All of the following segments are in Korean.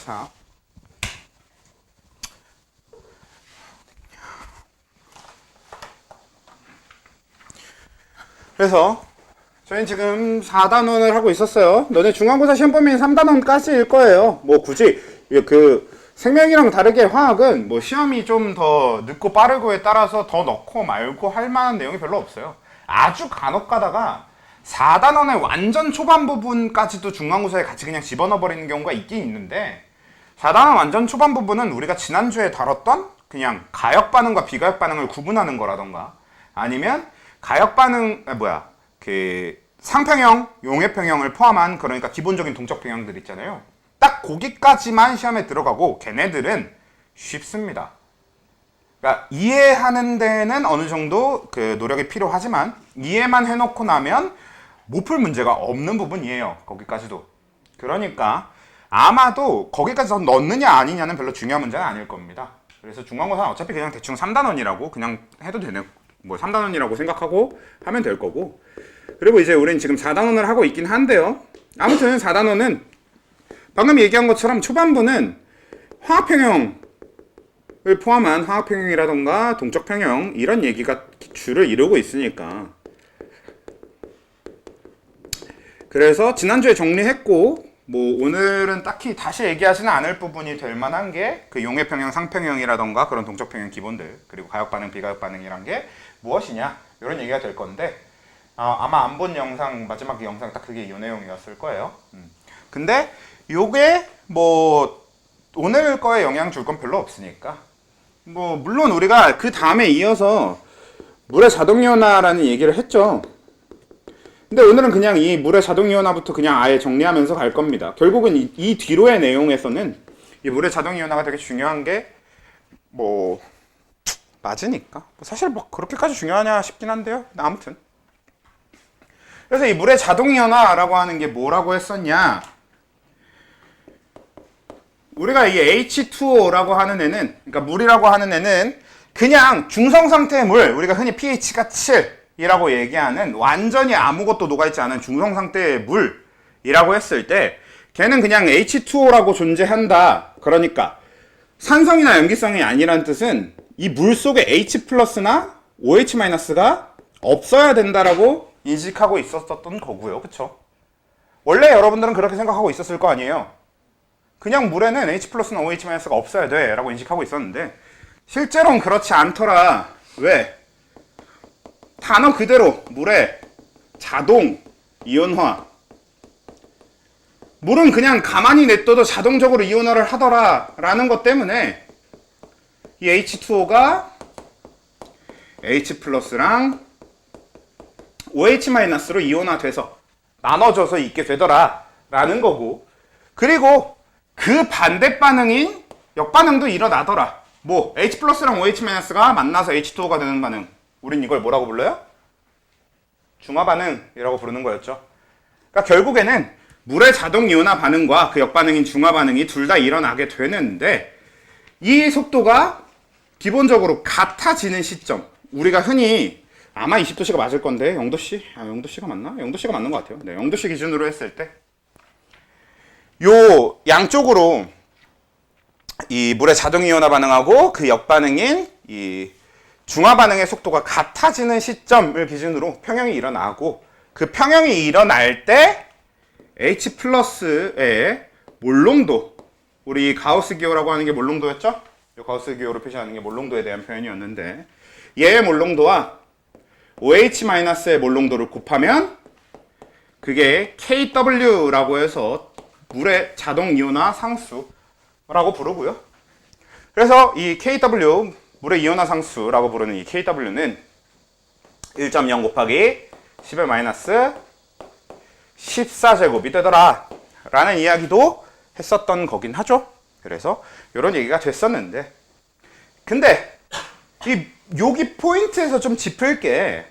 자, 그래서 저희는 지금 4단원을 하고 있었어요. 너네 중간고사 시험 범위는 3단원까지일 거예요. 뭐 굳이 그 생명이랑 다르게 화학은 뭐 시험이 좀 더 늦고 빠르고에 따라서 더 넣고 말고 할 만한 내용이 별로 없어요. 아주 간혹 가다가 4단원의 완전 초반 부분까지도 중간고사에 같이 그냥 집어넣어 버리는 경우가 있긴 있는데, 4단원 완전 초반 부분은 우리가 지난주에 다뤘던 그냥 가역 반응과 비가역 반응을 구분하는 거라던가, 아니면 가역 반응 그 상평형, 용해평형을 포함한, 그러니까 기본적인 동적 평형들 있잖아요. 딱 거기까지만 시험에 들어가고 걔네들은 쉽습니다. 그러니까 이해하는 데는 어느 정도 그 노력이 필요하지만 이해만 해놓고 나면 못 풀 문제가 없는 부분이에요. 거기까지도. 그러니까 아마도 거기까지 더 넣느냐 아니냐는 별로 중요한 문제는 아닐 겁니다. 그래서 중간고사는 어차피 그냥 대충 3단원이라고 그냥 해도 되는, 뭐 3단원이라고 생각하고 하면 될 거고, 그리고 이제 우리는 지금 4단원을 하고 있긴 한데요. 아무튼 4단원은 방금 얘기한 것처럼 초반부는 화학평형을 포함한 화학평형이라던가 동적평형 이런 얘기가 주를 이루고 있으니까, 그래서 지난주에 정리했고 뭐 오늘은 딱히 다시 얘기하지는 않을 부분이 될 만한 게 그 용해평형, 상평형이라던가 그런 동적평형 기본들, 그리고 가역반응, 비가역반응이란 게 무엇이냐 이런 얘기가 될 건데, 아마 안 본 영상, 마지막 영상 딱 그게 이 내용이었을 거예요. 근데 요게 뭐 오늘 거에 영향 줄 건 별로 없으니까, 뭐 물론 우리가 그 다음에 이어서 물의 자동이온화라는 얘기를 했죠. 근데 오늘은 그냥 이 물의 자동이온화부터 그냥 아예 정리하면서 갈 겁니다. 결국은 이 뒤로의 내용에서는 이 물의 자동이온화가 되게 중요한 게 뭐 맞으니까 사실 뭐 그렇게까지 중요하냐 싶긴 한데요. 아무튼 그래서 이 물의 자동이온화라고 하는 게 뭐라고 했었냐, 우리가 이 H2O라고 하는 애는, 그러니까 물이라고 하는 애는 그냥 중성 상태의 물, 우리가 흔히 pH가 7이라고 얘기하는 완전히 아무것도 녹아있지 않은 중성 상태의 물이라고 했을 때 걔는 그냥 H2O라고 존재한다. 그러니까 산성이나 염기성이 아니란 뜻은 이 물 속에 H+나 OH-가 없어야 된다라고 인식하고 있었던 거고요. 그쵸? 원래 여러분들은 그렇게 생각하고 있었을 거 아니에요. 그냥 물에는 H+나 OH-가 없어야 돼 라고 인식하고 있었는데 실제로는 그렇지 않더라. 왜? 단어 그대로 물의 자동 이온화, 물은 그냥 가만히 냅둬도 자동적으로 이온화를 하더라 라는 것 때문에 이 H2O가 H+랑 OH-로 이온화돼서 나눠져서 있게 되더라 라는 거고, 그리고 그 반대 반응인 역반응도 일어나더라. 뭐 H+랑 OH-가 만나서 H2O가 되는 반응, 우린 이걸 뭐라고 불러요? 중화 반응이라고 부르는 거였죠. 그러니까 결국에는 물의 자동 이온화 반응과 그 역반응인 중화 반응이 둘 다 일어나게 되는데, 이 속도가 기본적으로 같아지는 시점, 우리가 흔히 아마 20도씨가 맞을 건데 0도씨? 0도씨가 맞나? 0도씨가 맞는 것 같아요. 네, 0도씨 기준으로 했을 때 요 양쪽으로 이 물의 자동 이온화 반응하고 그 역반응인 이 중화 반응의 속도가 같아지는 시점을 기준으로 평형이 일어나고, 그 평형이 일어날 때 H+의 몰농도, 우리 가우스 기호라고 하는 게 몰농도였죠? 이 가우스 기호로 표시하는 게 몰농도에 대한 표현이었는데, 얘의 몰농도와 OH-의 몰농도를 곱하면 그게 KW라고 해서 물의 자동 이온화 상수라고 부르고요. 그래서 이 KW, 물의 이온화 상수라고 부르는 이 KW는 1.0 곱하기 10의 -14제곱이 되더라 라는 이야기도 했었던 거긴 하죠. 그래서 이런 얘기가 됐었는데, 근데 여기 포인트에서 좀 짚을 게,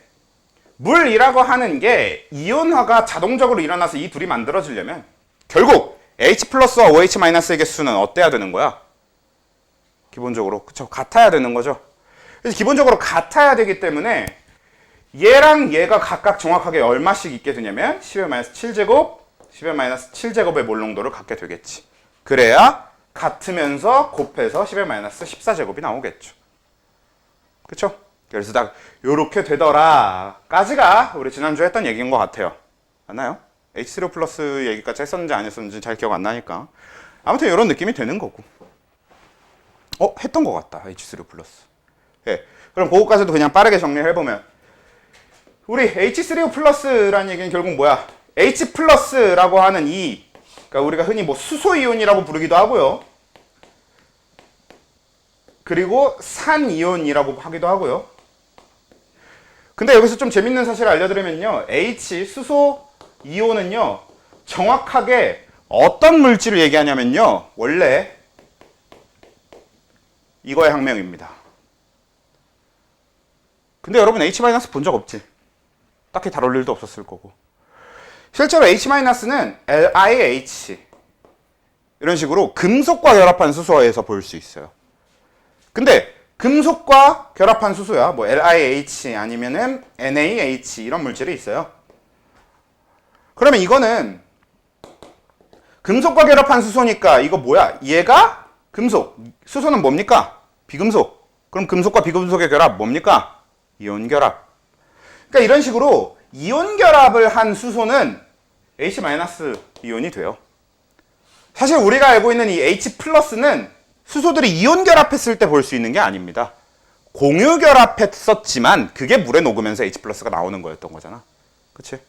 물이라고 하는 게 이온화가 자동적으로 일어나서 이 둘이 만들어지려면 결국 H+와 OH-의 개수는 어때야 되는 거야? 기본적으로 그쵸, 같아야 되는 거죠. 그래서 기본적으로 같아야 되기 때문에 얘랑 얘가 각각 정확하게 얼마씩 있게 되냐면 10의 -7제곱, 10의 -7제곱의 몰농도를 갖게 되겠지. 그래야 같으면서 곱해서 10-14제곱이 나오겠죠. 그쵸? 그래서 딱 요렇게 되더라까지가 우리 지난주에 했던 얘기인 것 같아요. 맞나요? H3O 플러스 얘기까지 했었는지 안 했었는지 잘 기억 안 나니까 아무튼 이런 느낌이 되는 거고. 했던 것 같다. H3O 플러스. 예. 그럼 그거까지도 그냥 빠르게 정리를 해보면 우리 H3O 플러스라는 얘기는 결국 뭐야? H 플러스라고 하는 그러니까 우리가 흔히 뭐 수소이온이라고 부르기도 하고요. 그리고 산이온이라고 하기도 하고요. 근데 여기서 좀 재밌는 사실을 알려드리면요. H 수소이온은요. 정확하게 어떤 물질을 얘기하냐면요. 원래 이거의 항명입니다. 근데 여러분 H- 본 적 없지? 딱히 다룰 일도 없었을 거고. 실제로 H-는 LiH 이런 식으로 금속과 결합한 수소에서 볼 수 있어요. 근데 금속과 결합한 수소야. 뭐 LiH 아니면은 NaH 이런 물질이 있어요. 그러면 이거는 금속과 결합한 수소니까 이거 뭐야? 얘가 금속. 수소는 뭡니까? 비금속. 그럼 금속과 비금속의 결합 뭡니까? 이온 결합. 그러니까 이런 식으로 이온 결합을 한 수소는 H- 이온이 돼요. 사실 우리가 알고 있는 이 H+는 수소들이 이온 결합했을 때 볼 수 있는 게 아닙니다. 공유 결합했었지만 그게 물에 녹으면서 H+가 나오는 거였던 거잖아. 그치?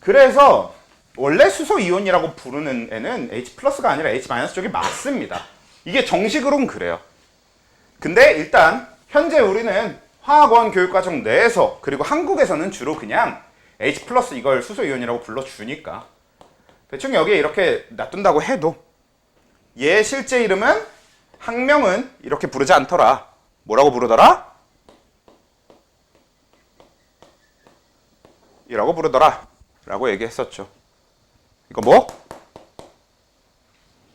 그래서 원래 수소 이온이라고 부르는 애는 H+가 아니라 H- 쪽이 맞습니다. 이게 정식으로는 그래요. 근데 일단 현재 우리는 화학원 교육과정 내에서 그리고 한국에서는 주로 그냥 H+ 이걸 수소 이온이라고 불러주니까 대충 여기에 이렇게 놔둔다고 해도 얘 실제 이름은 학명은 이렇게 부르지 않더라. 뭐라고 부르더라? 이라고 부르더라 라고 얘기했었죠. 이거 뭐?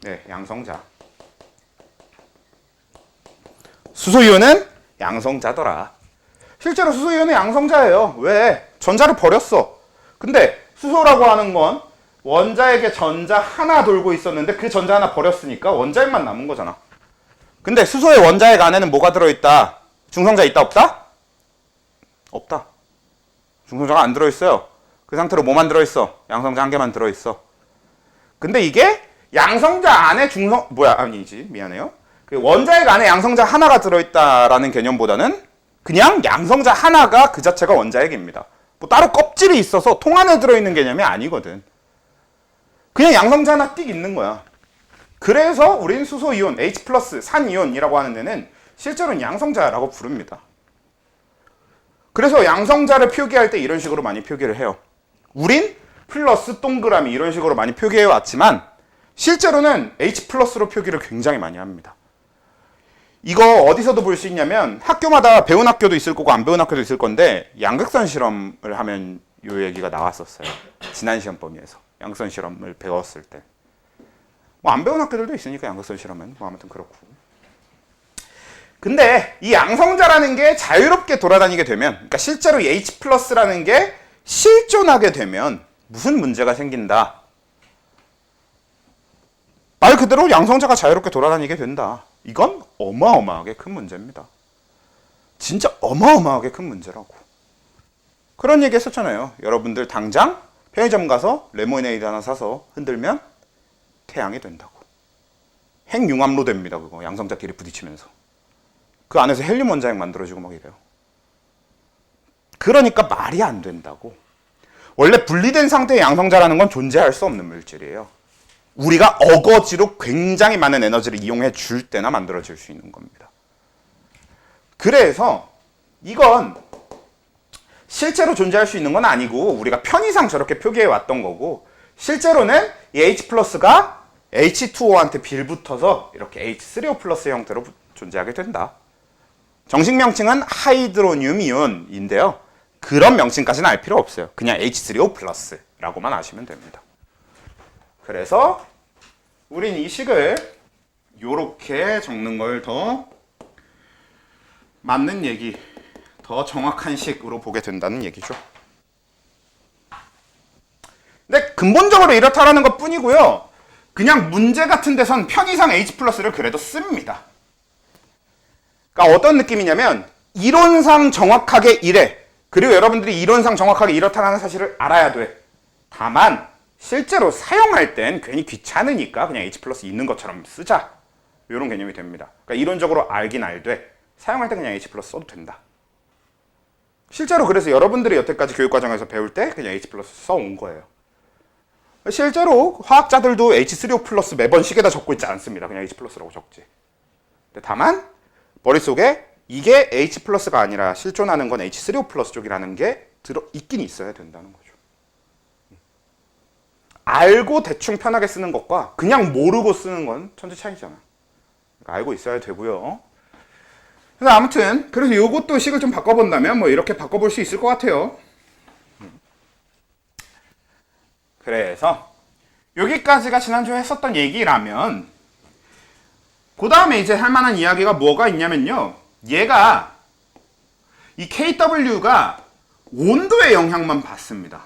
네, 양성자. 수소이온은 양성자더라. 실제로 수소이온은 양성자예요. 왜? 전자를 버렸어. 근데 수소라고 하는 건 원자에게 전자 하나 돌고 있었는데 그 전자 하나 버렸으니까 원자액만 남은 거잖아. 근데 수소의 원자액 안에는 뭐가 들어있다? 중성자 있다 없다? 없다. 중성자가 안 들어있어요. 그 상태로 뭐만 들어있어? 양성자 한 개만 들어있어. 근데 이게 양성자 안에 미안해요. 그 원자액 안에 양성자 하나가 들어있다라는 개념보다는 그냥 양성자 하나가 그 자체가 원자액입니다. 뭐 따로 껍질이 있어서 통 안에 들어있는 개념이 아니거든. 그냥 양성자 하나 띡 있는 거야. 그래서 우린 수소이온, H+, 산이온이라고 하는 데는 실제로는 양성자라고 부릅니다. 그래서 양성자를 표기할 때 이런 식으로 많이 표기를 해요. 우린 플러스 동그라미 이런 식으로 많이 표기해 왔지만 실제로는 H+로 표기를 굉장히 많이 합니다. 이거 어디서도 볼 수 있냐면 학교마다 배운 학교도 있을 거고 안 배운 학교도 있을 건데 양극선 실험을 하면 이 얘기가 나왔었어요. 지난 시험 범위에서 양극선 실험을 배웠을 때. 뭐 안 배운 학교들도 있으니까 양극선 실험은 뭐 아무튼 그렇고. 근데 이 양성자라는 게 자유롭게 돌아다니게 되면, 그러니까 실제로 이 H+라는 게 실존하게 되면 무슨 문제가 생긴다. 말 그대로 양성자가 자유롭게 돌아다니게 된다. 이건 어마어마하게 큰 문제입니다. 진짜 어마어마하게 큰 문제라고. 그런 얘기 했었잖아요. 여러분들 당장 편의점 가서 레모네이드 하나 사서 흔들면 태양이 된다고. 핵융합로 됩니다. 그거 양성자끼리 부딪히면서. 그 안에서 헬륨 원자핵 만들어지고 막 이래요. 그러니까 말이 안 된다고. 원래 분리된 상태의 양성자라는 건 존재할 수 없는 물질이에요. 우리가 어거지로 굉장히 많은 에너지를 이용해 줄 때나 만들어질 수 있는 겁니다. 그래서 이건 실제로 존재할 수 있는 건 아니고 우리가 편의상 저렇게 표기해 왔던 거고, 실제로는 이 H+가 H2O한테 빌붙어서 이렇게 H3O 플러스 형태로 존재하게 된다. 정식 명칭은 하이드로늄 이온인데요. 그런 명칭까지는 알 필요 없어요. 그냥 H3O 플러스라고만 아시면 됩니다. 그래서 우린 이 식을 요렇게 적는 걸 더 맞는 얘기, 더 정확한 식으로 보게 된다는 얘기죠. 근데 근본적으로 이렇다라는 것 뿐이고요. 그냥 문제 같은 데선 편의상 H 플러스를 그래도 씁니다. 그러니까 어떤 느낌이냐면 이론상 정확하게 이래. 그리고 여러분들이 이론상 정확하게 이렇다는 사실을 알아야 돼. 다만 실제로 사용할 땐 괜히 귀찮으니까 그냥 H 플러스 있는 것처럼 쓰자. 이런 개념이 됩니다. 그러니까 이론적으로 알긴 알되 사용할 때 그냥 H 플러스 써도 된다. 실제로 그래서 여러분들이 여태까지 교육과정에서 배울 때 그냥 H 플러스 써온 거예요. 실제로 화학자들도 H3O 플러스 매번 식에다 적고 있지 않습니다. 그냥 H 플러스라고 적지. 근데 다만 머릿속에 이게 H 플러스가 아니라 실존하는 건 H3O 플러스 쪽이라는 게 있긴 있어야 된다는 거죠. 알고 대충 편하게 쓰는 것과 그냥 모르고 쓰는 건 천지 차이잖아. 그러니까 알고 있어야 되고요. 그래서 아무튼 그래서 요것도 식을 좀 바꿔본다면 뭐 이렇게 바꿔볼 수 있을 것 같아요. 그래서 여기까지가 지난주에 했었던 얘기라면 그 다음에 이제 할 만한 이야기가 뭐가 있냐면요. 얘가 이 KW가 온도의 영향만 받습니다.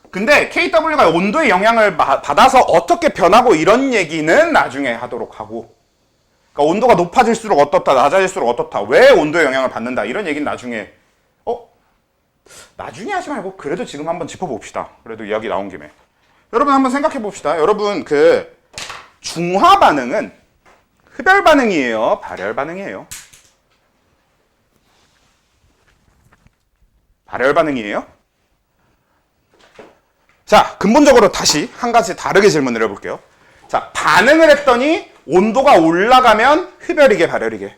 근데 KW가 온도의 영향을 받아서 어떻게 변하고 이런 얘기는 나중에 하도록 하고, 그러니까 온도가 높아질수록 어떻다, 낮아질수록 어떻다, 왜 온도의 영향을 받는다 이런 얘기는 나중에 하지 말고 그래도 지금 한번 짚어봅시다. 그래도 이야기 나온 김에 여러분 한번 생각해 봅시다. 여러분 그 중화 반응은 흡열 반응이에요, 발열 반응이에요? 발열 반응이에요? 자, 근본적으로 다시 한 가지 다르게 질문을 해볼게요. 자, 반응을 했더니 온도가 올라가면 흡열이게 발열이게?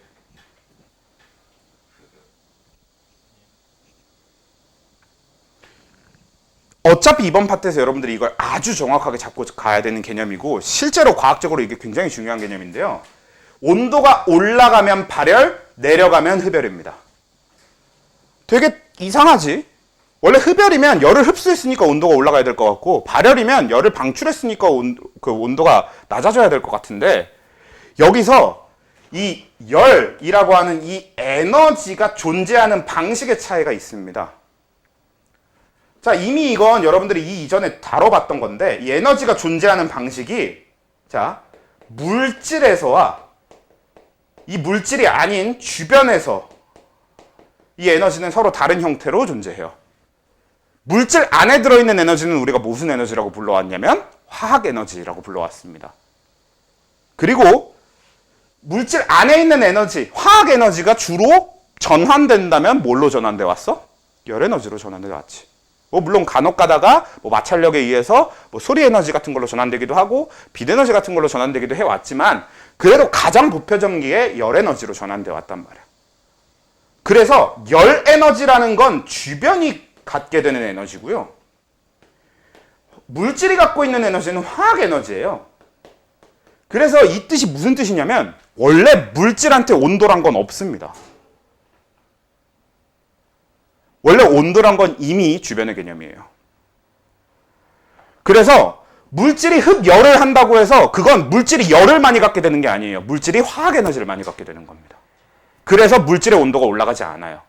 어차피 이번 파트에서 여러분들이 이걸 아주 정확하게 잡고 가야 되는 개념이고 실제로 과학적으로 이게 굉장히 중요한 개념인데요. 온도가 올라가면 발열, 내려가면 흡열입니다. 되게 이상하지? 원래 흡열이면 열을 흡수했으니까 온도가 올라가야 될 것 같고 발열이면 열을 방출했으니까 온도가 낮아져야 될 것 같은데 여기서 이 열이라고 하는 이 에너지가 존재하는 방식의 차이가 있습니다. 자, 이미 이건 여러분들이 이 이전에 다뤄봤던 건데 이 에너지가 존재하는 방식이 자, 물질에서와 이 물질이 아닌 주변에서 이 에너지는 서로 다른 형태로 존재해요. 물질 안에 들어있는 에너지는 우리가 무슨 에너지라고 불러왔냐면 화학 에너지라고 불러왔습니다. 그리고 물질 안에 있는 에너지, 화학 에너지가 주로 전환된다면 뭘로 전환돼 왔어? 열 에너지로 전환돼 왔지. 물론 간혹 가다가 마찰력에 의해서 소리 에너지 같은 걸로 전환되기도 하고 빛 에너지 같은 걸로 전환되기도 해왔지만 그래도 가장 보편적인 게 열 에너지로 전환돼 왔단 말이야. 그래서 열 에너지라는 건 주변이 갖게 되는 에너지고요. 물질이 갖고 있는 에너지는 화학 에너지예요. 그래서 이 뜻이 무슨 뜻이냐면 원래 물질한테 온도란 건 없습니다. 원래 온도란 건 이미 주변의 개념이에요. 그래서 물질이 흡열을 한다고 해서 그건 물질이 열을 많이 갖게 되는 게 아니에요. 물질이 화학 에너지를 많이 갖게 되는 겁니다. 그래서 물질의 온도가 올라가지 않아요.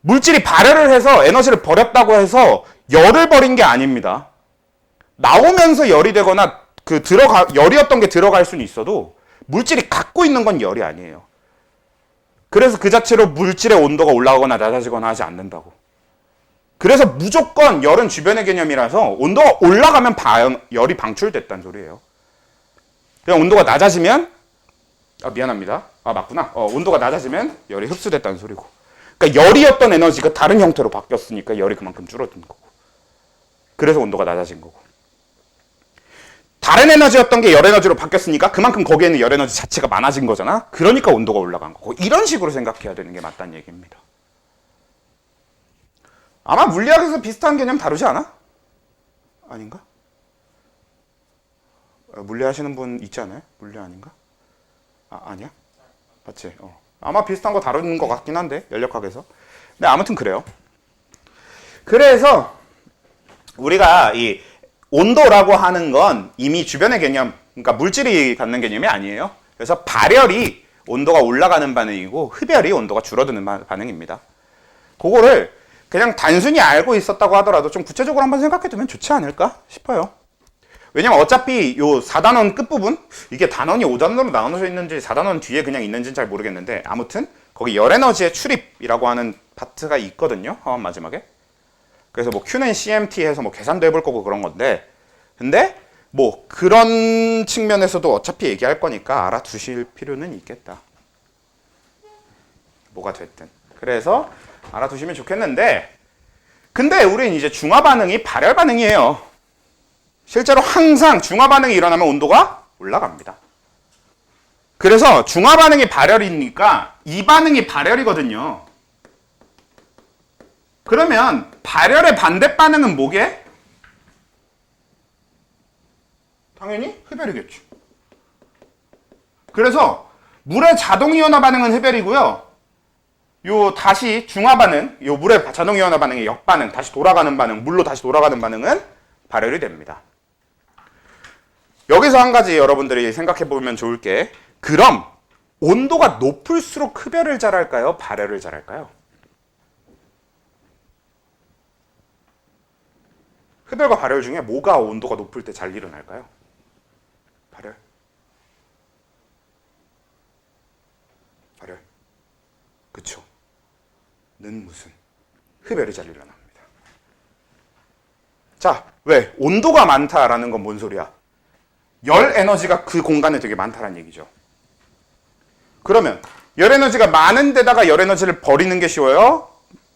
물질이 발열을 해서 에너지를 버렸다고 해서 열을 버린 게 아닙니다. 나오면서 열이 되거나 열이었던 게 들어갈 수는 있어도 물질이 갖고 있는 건 열이 아니에요. 그래서 그 자체로 물질의 온도가 올라가거나 낮아지거나 하지 않는다고. 그래서 무조건 열은 주변의 개념이라서 온도가 올라가면 열이 방출됐다는 소리예요. 그냥 온도가 낮아지면 미안합니다. 맞구나. 온도가 낮아지면 열이 흡수됐다는 소리고. 그러니까 열이었던 에너지가 다른 형태로 바뀌었으니까 열이 그만큼 줄어든 거고. 그래서 온도가 낮아진 거고. 다른 에너지였던 게 열 에너지로 바뀌었으니까 그만큼 거기에는 열 에너지 자체가 많아진 거잖아. 그러니까 온도가 올라간 거고. 이런 식으로 생각해야 되는 게 맞다는 얘기입니다. 아마 물리학에서 비슷한 개념 다루지 않아? 아닌가? 물리하시는 분 있지 않아요? 물리 아닌가? 아니야? 맞지? 아마 비슷한 거 다루는 것 같긴 한데 연력학에서. 근데 아무튼 그래요. 그래서 우리가 이 온도라고 하는 건 이미 주변의 개념, 그러니까 물질이 갖는 개념이 아니에요. 그래서 발열이 온도가 올라가는 반응이고 흡열이 온도가 줄어드는 반응입니다. 그거를 그냥 단순히 알고 있었다고 하더라도 좀 구체적으로 한번 생각해두면 좋지 않을까 싶어요. 왜냐면 어차피 요 4단원 끝부분, 이게 단원이 5단원으로 나눠져 있는지 4단원 뒤에 그냥 있는지는 잘 모르겠는데, 아무튼 거기 열에너지의 출입이라고 하는 파트가 있거든요. 화원 마지막에. 그래서 뭐 Q는 CMT 해서 뭐 계산도 해볼 거고 그런 건데, 근데 뭐 그런 측면에서도 어차피 얘기할 거니까 알아두실 필요는 있겠다. 뭐가 됐든. 그래서 알아두시면 좋겠는데, 근데 우리는 이제 중화 반응이 발열 반응이에요. 실제로 항상 중화 반응이 일어나면 온도가 올라갑니다. 그래서 중화 반응이 발열이니까 이 반응이 발열이거든요. 그러면 발열의 반대 반응은 뭐게? 당연히 흡열이겠죠. 그래서 물의 자동이온화 반응은 흡열이고요. 요 다시 중화 반응, 요 물의 자동이온화 반응의 역반응, 다시 돌아가는 반응, 물로 다시 돌아가는 반응은 발열이 됩니다. 여기서 한 가지 여러분들이 생각해 보면 좋을 게, 그럼 온도가 높을수록 흡열을 잘할까요? 발열을 잘할까요? 흡열과 발열 중에 뭐가 온도가 높을 때 잘 일어날까요? 발열. 발열. 그쵸. 는 무슨? 흡열이 잘 일어납니다. 자, 왜? 온도가 많다라는 건 뭔 소리야? 열 에너지가 그 공간에 되게 많다는 얘기죠. 그러면 열 에너지가 많은 데다가 열 에너지를 버리는 게 쉬워요?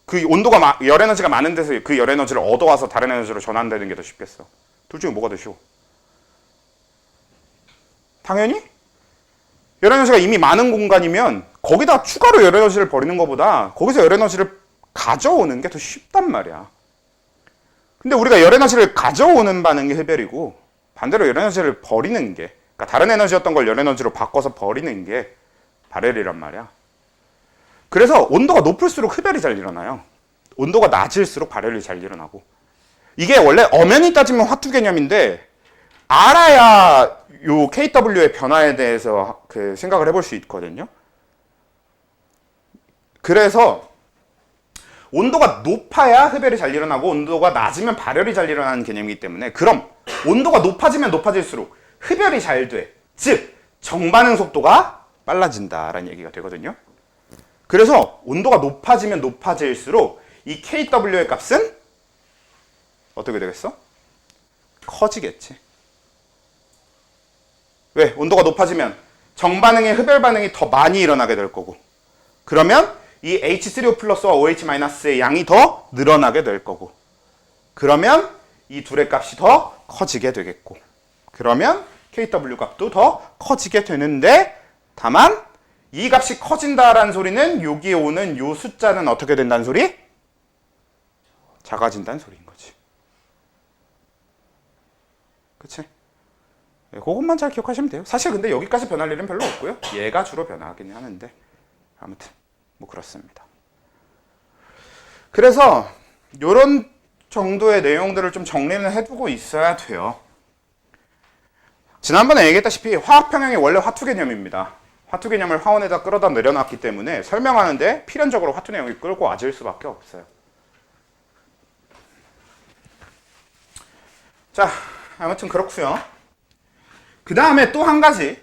그 온도가 열 에너지가 많은 데서 그 열 에너지를 얻어와서 다른 에너지로 전환되는 게 더 쉽겠어? 둘 중에 뭐가 더 쉬워? 당연히 열 에너지가 이미 많은 공간이면 거기다 추가로 열 에너지를 버리는 것보다 거기서 열 에너지를 가져오는 게 더 쉽단 말이야. 근데 우리가 열 에너지를 가져오는 반응이 흡열이고, 반대로 열 에너지를 버리는 게, 그러니까 다른 에너지였던 걸 열 에너지로 바꿔서 버리는 게 발열이란 말이야. 그래서 온도가 높을수록 흡열이 잘 일어나요. 온도가 낮을수록 발열이 잘 일어나고. 이게 원래 엄연히 따지면 화투 개념인데, 알아야 요 KW의 변화에 대해서 그 생각을 해볼 수 있거든요. 그래서 온도가 높아야 흡열이 잘 일어나고 온도가 낮으면 발열이 잘 일어나는 개념이기 때문에, 그럼 온도가 높아지면 높아질수록 흡열이 잘 돼. 즉 정반응 속도가 빨라진다라는 얘기가 되거든요. 그래서 온도가 높아지면 높아질수록 이 KW의 값은 어떻게 되겠어? 커지겠지. 왜? 온도가 높아지면 정반응의 흡열 반응이 더 많이 일어나게 될 거고, 그러면 이 H3O 플러스와 OH-의 양이 더 늘어나게 될 거고, 그러면 이 둘의 값이 더 커지게 되겠고, 그러면 KW 값도 더 커지게 되는데, 다만 이 값이 커진다라는 소리는 여기에 오는 요 숫자는 어떻게 된다는 소리? 작아진다는 소리인 거지. 그치? 네, 그것만 잘 기억하시면 돼요. 사실 근데 여기까지 변할 일은 별로 없고요. 얘가 주로 변하긴 하는데, 아무튼 뭐 그렇습니다. 그래서 이런 정도의 내용들을 좀 정리는 해두고 있어야 돼요. 지난번에 얘기했다시피 화학평형이 원래 화투 개념입니다. 화투 개념을 화원에다 끌어다 내려놨기 때문에 설명하는데 필연적으로 화투 내용이 끌고 와질 수밖에 없어요. 자, 아무튼 그렇고요. 그 다음에 또 한 가지,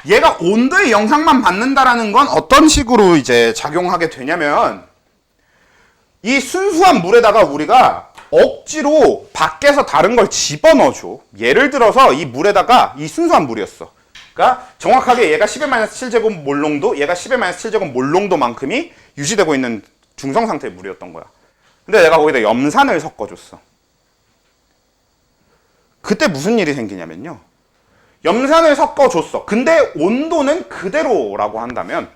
얘가 온도의 영향만 받는다라는 건 어떤 식으로 이제 작용하게 되냐면, 이 순수한 물에다가 우리가 억지로 밖에서 다른 걸 집어넣어줘. 예를 들어서 이 물에다가, 이 순수한 물이었어. 그러니까 정확하게 얘가 10-7제곱 몰농도, 얘가 10-7제곱 몰농도만큼이 유지되고 있는 중성 상태의 물이었던 거야. 근데 내가 거기다 염산을 섞어줬어. 그때 무슨 일이 생기냐면요, 염산을 섞어줬어. 근데 온도는 그대로라고 한다면,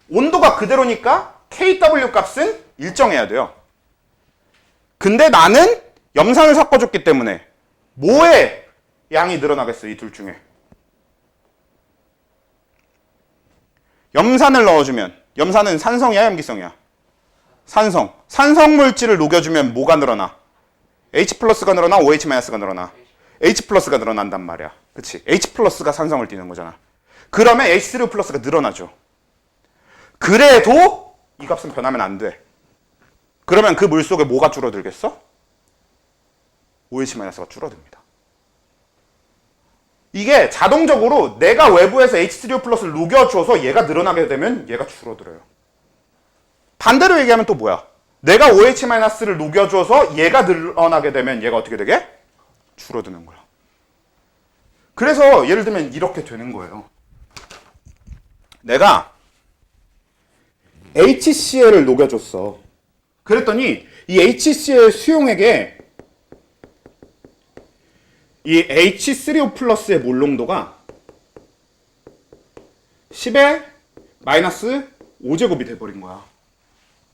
온도가 그대로니까 KW 값은 일정해야 돼요. 근데 나는 염산을 섞어줬기 때문에 뭐의 양이 늘어나겠어, 이 둘 중에? 염산을 넣어주면, 염산은 산성이야, 염기성이야? 산성. 산성 물질을 녹여주면 뭐가 늘어나? H 플러스가 늘어나, OH 마이너스가 늘어나? H 플러스가 늘어난단 말이야. 그치? H 플러스가 산성을 띠는 거잖아. 그러면 H3O 플러스가 늘어나죠. 그래도 이 값은 변하면 안 돼. 그러면 그 물 속에 뭐가 줄어들겠어? OH-가 줄어듭니다. 이게 자동적으로 내가 외부에서 H3O 플러스를 녹여줘서 얘가 늘어나게 되면 얘가 줄어들어요. 반대로 얘기하면 또 뭐야? 내가 OH-를 녹여줘서 얘가 늘어나게 되면 얘가 어떻게 되게? 줄어드는 거야. 그래서 예를 들면 이렇게 되는 거예요. 내가 HCl을 녹여줬어. 그랬더니 이 HCl 수용액에 이 H3O 플러스의 몰 농도가 10의 마이너스 5제곱이 돼버린 거야.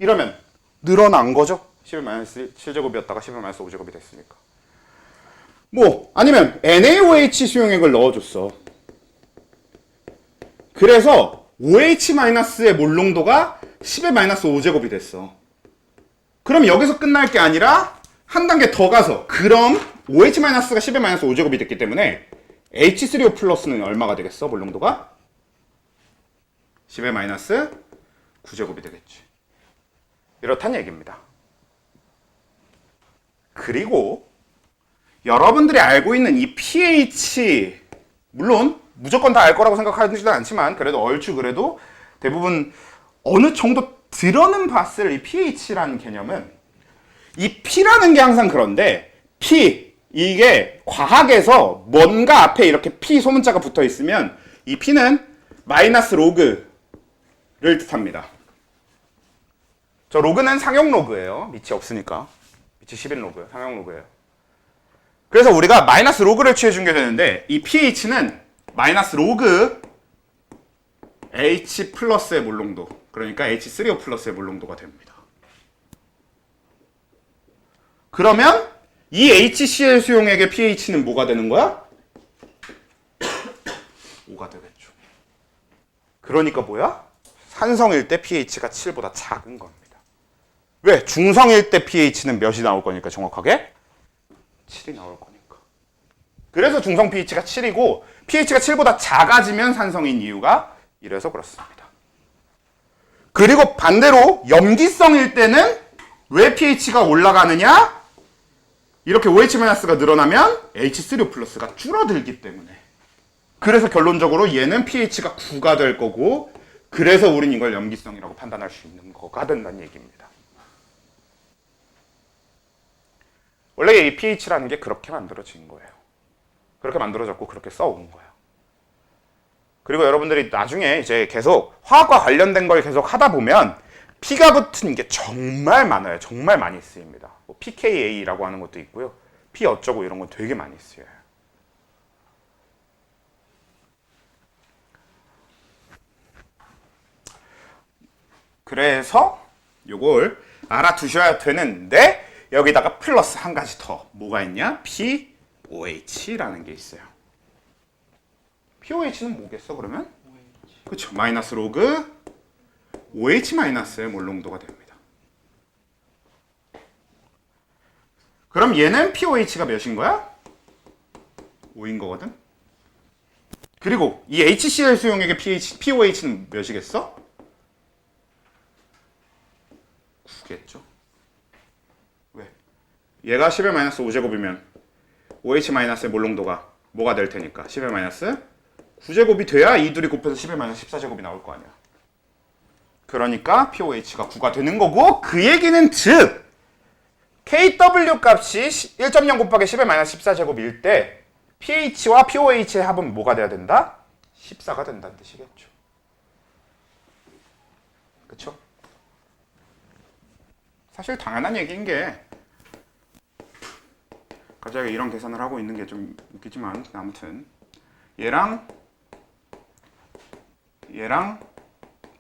이러면 늘어난 거죠. 10의 마이너스 7제곱이었다가 10의 마이너스 5제곱이 됐으니까. 뭐 아니면 NaOH 수용액을 넣어줬어. 그래서 OH-의 몰 농도가 10의 마이너스 5제곱이 됐어. 그럼 여기서 끝날 게 아니라 한 단계 더 가서 그럼 OH-가 10의 마이너스 5제곱이 됐기 때문에 H3O 플러스는 얼마가 되겠어? 몰 농도가? 10의 마이너스 9제곱이 되겠지. 이렇다는 얘기입니다. 그리고 여러분들이 알고 있는 이 pH, 물론 무조건 다 알 거라고 생각하지는 않지만 그래도 얼추 그래도 대부분 어느 정도 들어는 봤을 이 pH라는 개념은 이 P라는 게 항상 그런데 P, 이게 과학에서 뭔가 앞에 이렇게 P 소문자가 붙어 있으면 이 P는 마이너스 로그를 뜻합니다. 저 로그는 상용 로그예요. 밑이 없으니까. 밑이 11로그, 상용 로그예요. 그래서 우리가 마이너스 로그를 취해준 게 되는데 이 pH는 마이너스 로그 H 플러스의 몰 농도, 그러니까 H3O 플러스의 몰 농도가 됩니다. 그러면 이 HCl 수용액의 pH는 뭐가 되는 거야? 5가 되겠죠. 그러니까 뭐야? 산성일 때 pH가 7보다 작은 겁니다. 왜? 중성일 때 pH는 몇이 나올 거니까 정확하게? 7이 나올 거니까. 그래서 중성 pH가 7이고 pH가 7보다 작아지면 산성인 이유가 이래서 그렇습니다. 그리고 반대로 염기성일 때는 왜 pH가 올라가느냐? 이렇게 OH-가 늘어나면 H3O 플러스가 줄어들기 때문에. 그래서 결론적으로 얘는 pH가 9가 될 거고 그래서 우린 이걸 염기성이라고 판단할 수 있는 거가 된다는 얘기입니다. 원래 이 pH라는 게 그렇게 만들어진 거예요. 그렇게 만들어졌고 그렇게 써온 거예요. 그리고 여러분들이 나중에 이제 계속 화학과 관련된 걸 계속 하다 보면 P가 붙은 게 정말 많아요. 정말 많이 쓰입니다. 뭐 pKa라고 하는 것도 있고요. P 어쩌고 이런 건 되게 많이 쓰여요. 그래서 요걸 알아두셔야 되는데 여기다가 플러스 한 가지 더 뭐가 있냐? POH라는 게 있어요. POH는 뭐겠어 그러면? 그렇죠. 마이너스 로그 OH-의 몰 농도가 됩니다. 그럼 얘는 POH가 몇인 거야? 5인 거거든. 그리고 이 HCl 수용액의 POH는 몇이겠어? 9겠죠. 왜? 얘가 10의 마이너스 5제곱이면 OH-의 몰 농도가 뭐가 될 테니까 10의 마이너스 9제곱이 돼야 이 둘이 곱해서 10의 마이너스 14제곱이 나올 거 아니야. 그러니까 POH가 9가 되는 거고 그 얘기는 즉 KW 값이 1.0 곱하기 10의 마이너스 14제곱일 때 pH와 POH의 합은 뭐가 돼야 된다? 14가 된다는 뜻이겠죠. 그쵸? 사실 당연한 얘기인 게 갑자기 이런 계산을 하고 있는 게 좀 웃기지만 아무튼 얘랑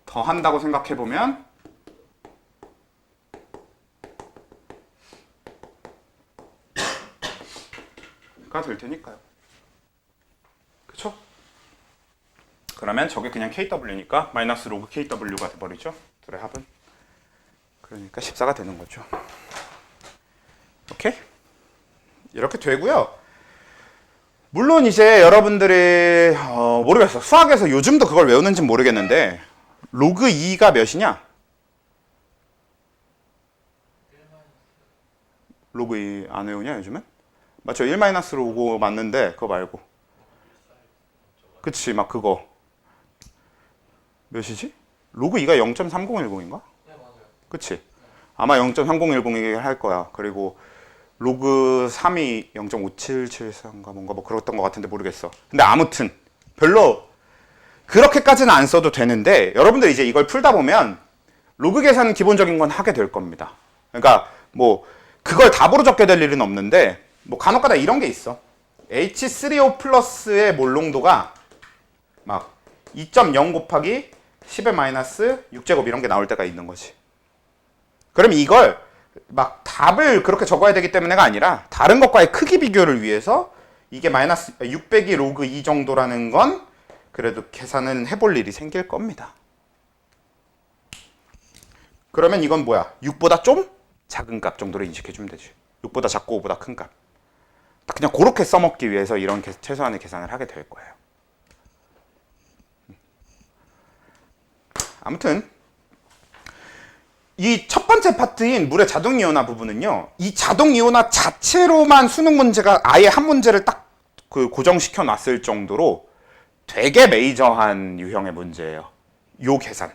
더 한다고 생각해보면 가 될 테니까요. 그쵸? 그러면 저게 그냥 KW니까 마이너스 로그 KW가 돼버리죠. 둘의 합은. 그러니까 14가 되는 거죠. 오케이? 이렇게 되고요. 물론 이제 여러분들이 모르겠어. 수학에서 요즘도 그걸 외우는지 모르겠는데 로그 2가 몇이냐? 로그 2 안 외우냐 요즘엔? 맞죠? 1-로그 맞는데 그거 말고. 그치, 막 그거 몇이지? 로그 2가 0.3010인가? 네, 맞아요. 그치? 아마 0.3010이긴 할 거야. 그리고 로그 3이 0.5774인가 뭔가 뭐 그랬던 것 같은데 모르겠어. 근데 아무튼 별로 그렇게까지는 안 써도 되는데 여러분들 이제 이걸 풀다 보면 로그 계산 기본적인 건 하게 될 겁니다. 그러니까 뭐 그걸 답으로 적게 될 일은 없는데 뭐 간혹가다 이런 게 있어. H3O 플러스의 몰농도가 막 2.0 곱하기 10의 마이너스 6제곱 이런 게 나올 때가 있는 거지. 그럼 이걸 막 답을 그렇게 적어야 되기 때문에가 아니라 다른 것과의 크기 비교를 위해서 이게 마이너스 600이 로그 2 정도라는 건 그래도 계산은 해볼 일이 생길 겁니다. 그러면 이건 뭐야? 6보다 좀 작은 값 정도로 인식해주면 되지. 6보다 작고 5보다 큰 값. 그냥 그렇게 써먹기 위해서 이런 최소한의 계산을 하게 될 거예요. 아무튼 이 첫 번째 파트인 물의 자동 이온화 부분은요. 이 자동 이온화 자체로만 수능 문제가 아예 한 문제를 딱 그 고정시켜 놨을 정도로 되게 메이저한 유형의 문제예요. 요 계산.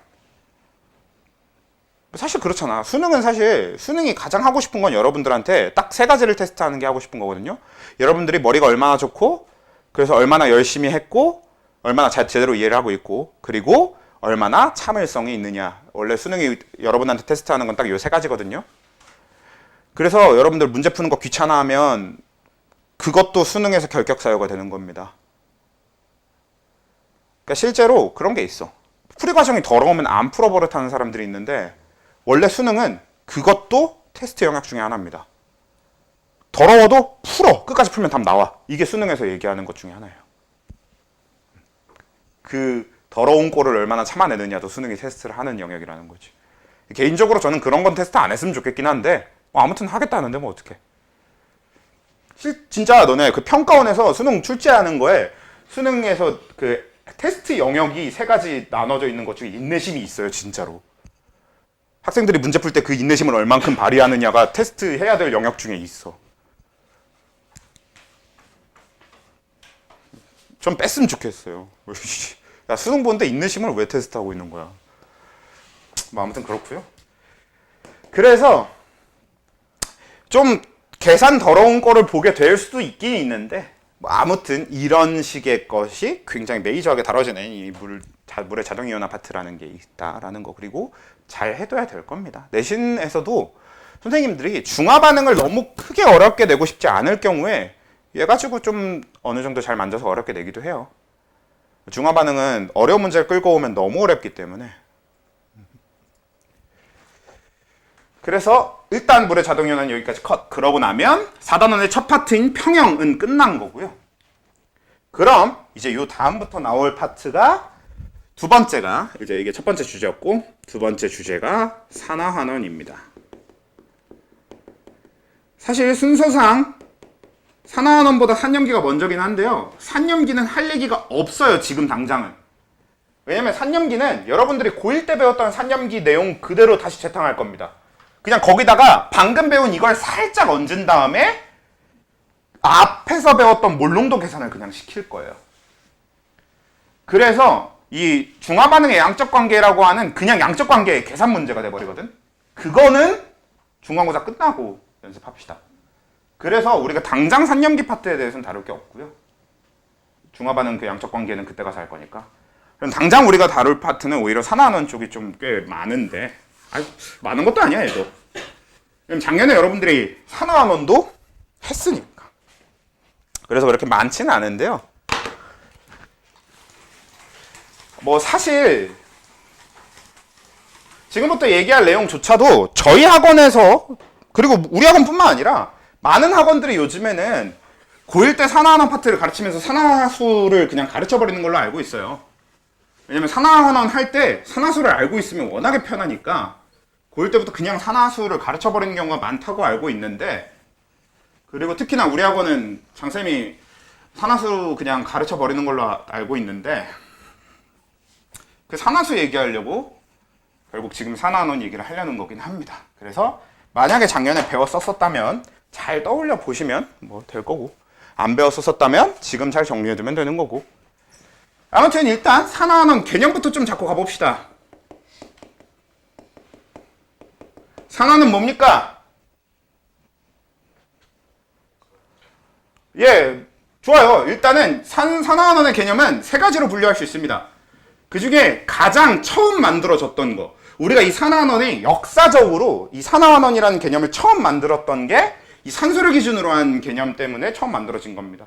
사실 그렇잖아. 수능은 사실 수능이 가장 하고 싶은 건 여러분들한테 딱 세 가지를 테스트하는 게 하고 싶은 거거든요. 여러분들이 머리가 얼마나 좋고 그래서 얼마나 열심히 했고 얼마나 제대로 이해를 하고 있고 그리고 얼마나 참을성이 있느냐. 원래 수능이 여러분한테 테스트하는 건 딱 요 세 가지거든요. 그래서 여러분들 문제 푸는 거 귀찮아하면 그것도 수능에서 결격사유가 되는 겁니다. 그러니까 실제로 그런 게 있어. 풀이 과정이 더러우면 안 풀어버릇하는 사람들이 있는데 원래 수능은 그것도 테스트 영역 중에 하나입니다. 더러워도 풀어. 끝까지 풀면 답 나와. 이게 수능에서 얘기하는 것 중에 하나예요. 그 더러운 꼴을 얼마나 참아내느냐도 수능이 테스트를 하는 영역이라는 거지. 개인적으로 저는 그런 건 테스트 안 했으면 좋겠긴 한데 아무튼 하겠다는데 뭐 어떡해. 진짜 너네 그 평가원에서 수능 출제하는 거에 수능에서 그 테스트 영역이 세 가지 나눠져 있는 것 중에 인내심이 있어요. 진짜로. 학생들이 문제 풀 때 그 인내심을 얼만큼 발휘하느냐가 테스트 해야 될 영역 중에 있어. 좀 뺐으면 좋겠어요. 야, 수능 보는데 인내심을 왜 테스트하고 있는 거야? 뭐 아무튼 그렇고요. 그래서 좀 계산 더러운 거를 보게 될 수도 있긴 있는데 뭐 아무튼 이런 식의 것이 굉장히 메이저하게 다뤄지는 이 물의 자동 이온화 파트라는 게 있다라는 거. 그리고 잘 해둬야 될 겁니다. 내신에서도 선생님들이 중화 반응을 너무 크게 어렵게 내고 싶지 않을 경우에 얘 가지고 좀 어느 정도 잘 만져서 어렵게 내기도 해요. 중화 반응은 어려운 문제를 끌고 오면 너무 어렵기 때문에. 그래서 일단 물의 자동 이온화는 여기까지 컷. 그러고 나면 4단원의 첫 파트인 평형은 끝난 거고요. 그럼 이제 요 다음부터 나올 파트가 두 번째가 이제 이게 첫 번째 주제였고 두 번째 주제가 산화환원입니다. 사실 순서상 산화환원보다 산염기가 먼저긴 한데요. 산염기는 할 얘기가 없어요. 지금 당장은. 왜냐면 산염기는 여러분들이 고1 때 배웠던 산염기 내용 그대로 다시 재탕할 겁니다. 그냥 거기다가 방금 배운 이걸 살짝 얹은 다음에 앞에서 배웠던 몰농도 계산을 그냥 시킬 거예요. 그래서 이 중화 반응의 양적 관계라고 하는 그냥 양적 관계의 계산 문제가 돼버리거든. 그거는 중간고사 끝나고 연습합시다. 그래서 우리가 당장 산염기 파트에 대해서는 다룰 게 없고요. 중화 반응 그 양적 관계는 그때 가서 할 거니까. 그럼 당장 우리가 다룰 파트는 오히려 산화환원 쪽이 좀 꽤 많은데, 많은 것도 아니야 얘도. 그럼 작년에 여러분들이 산화환원도 했으니까. 그래서 그렇게 많지는 않은데요. 뭐 사실 지금부터 얘기할 내용조차도 저희 학원에서 그리고 우리 학원뿐만 아니라 많은 학원들이 요즘에는 고1 때 산화환원 파트를 가르치면서 산화수를 그냥 가르쳐버리는 걸로 알고 있어요. 왜냐면 산화환원 할 때 산화수를 알고 있으면 워낙에 편하니까 고1 때부터 그냥 산화수를 가르쳐버리는 경우가 많다고 알고 있는데, 그리고 특히나 우리 학원은 장쌤이 산화수 그냥 가르쳐버리는 걸로 알고 있는데, 그 산화수 얘기하려고 결국 지금 산화환원 얘기를 하려는 거긴 합니다. 그래서 만약에 작년에 배웠었다면 잘 떠올려 보시면 뭐 될 거고, 안 배워서 썼다면 지금 잘 정리해두면 되는 거고. 아무튼 일단 산화환원 개념부터 좀 잡고 가봅시다. 산화는 뭡니까? 예, 좋아요. 일단은 산화환원의 개념은 세 가지로 분류할 수 있습니다. 그 중에 가장 처음 만들어졌던 거, 우리가 이 산화환원이 역사적으로 이 산화환원이라는 개념을 처음 만들었던 게 이 산소를 기준으로 한 개념 때문에 처음 만들어진 겁니다.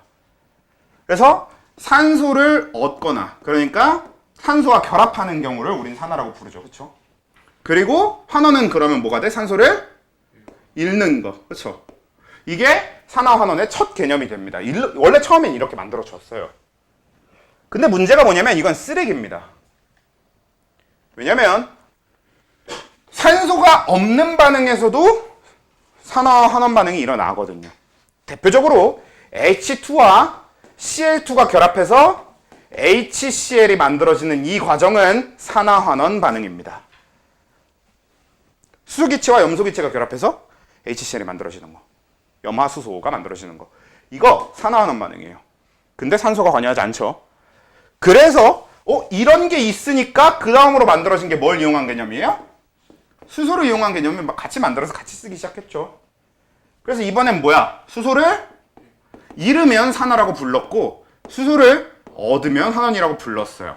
그래서 산소를 얻거나, 그러니까 산소와 결합하는 경우를 우린 산화라고 부르죠. 그렇죠? 그리고 환원은 그러면 뭐가 돼? 산소를 잃는 거. 그렇죠? 이게 산화환원의 첫 개념이 됩니다. 원래 처음엔 이렇게 만들어졌어요. 근데 문제가 뭐냐면 이건 쓰레기입니다. 왜냐면 산소가 없는 반응에서도 산화환원 반응이 일어나거든요. 대표적으로 H2와 Cl2가 결합해서 HCl이 만들어지는 이 과정은 산화환원 반응입니다. 수소기체와 염소기체가 결합해서 HCl이 만들어지는 거, 염화수소가 만들어지는 거, 이거 산화환원 반응이에요. 근데 산소가 관여하지 않죠. 그래서 이런 게 있으니까 그 다음으로 만들어진 게 뭘 이용한 개념이에요? 수소를 이용한 개념을 같이 만들어서 같이 쓰기 시작했죠. 그래서 이번엔 뭐야? 수소를 잃으면 산화라고 불렀고 수소를 얻으면 환원이라고 불렀어요.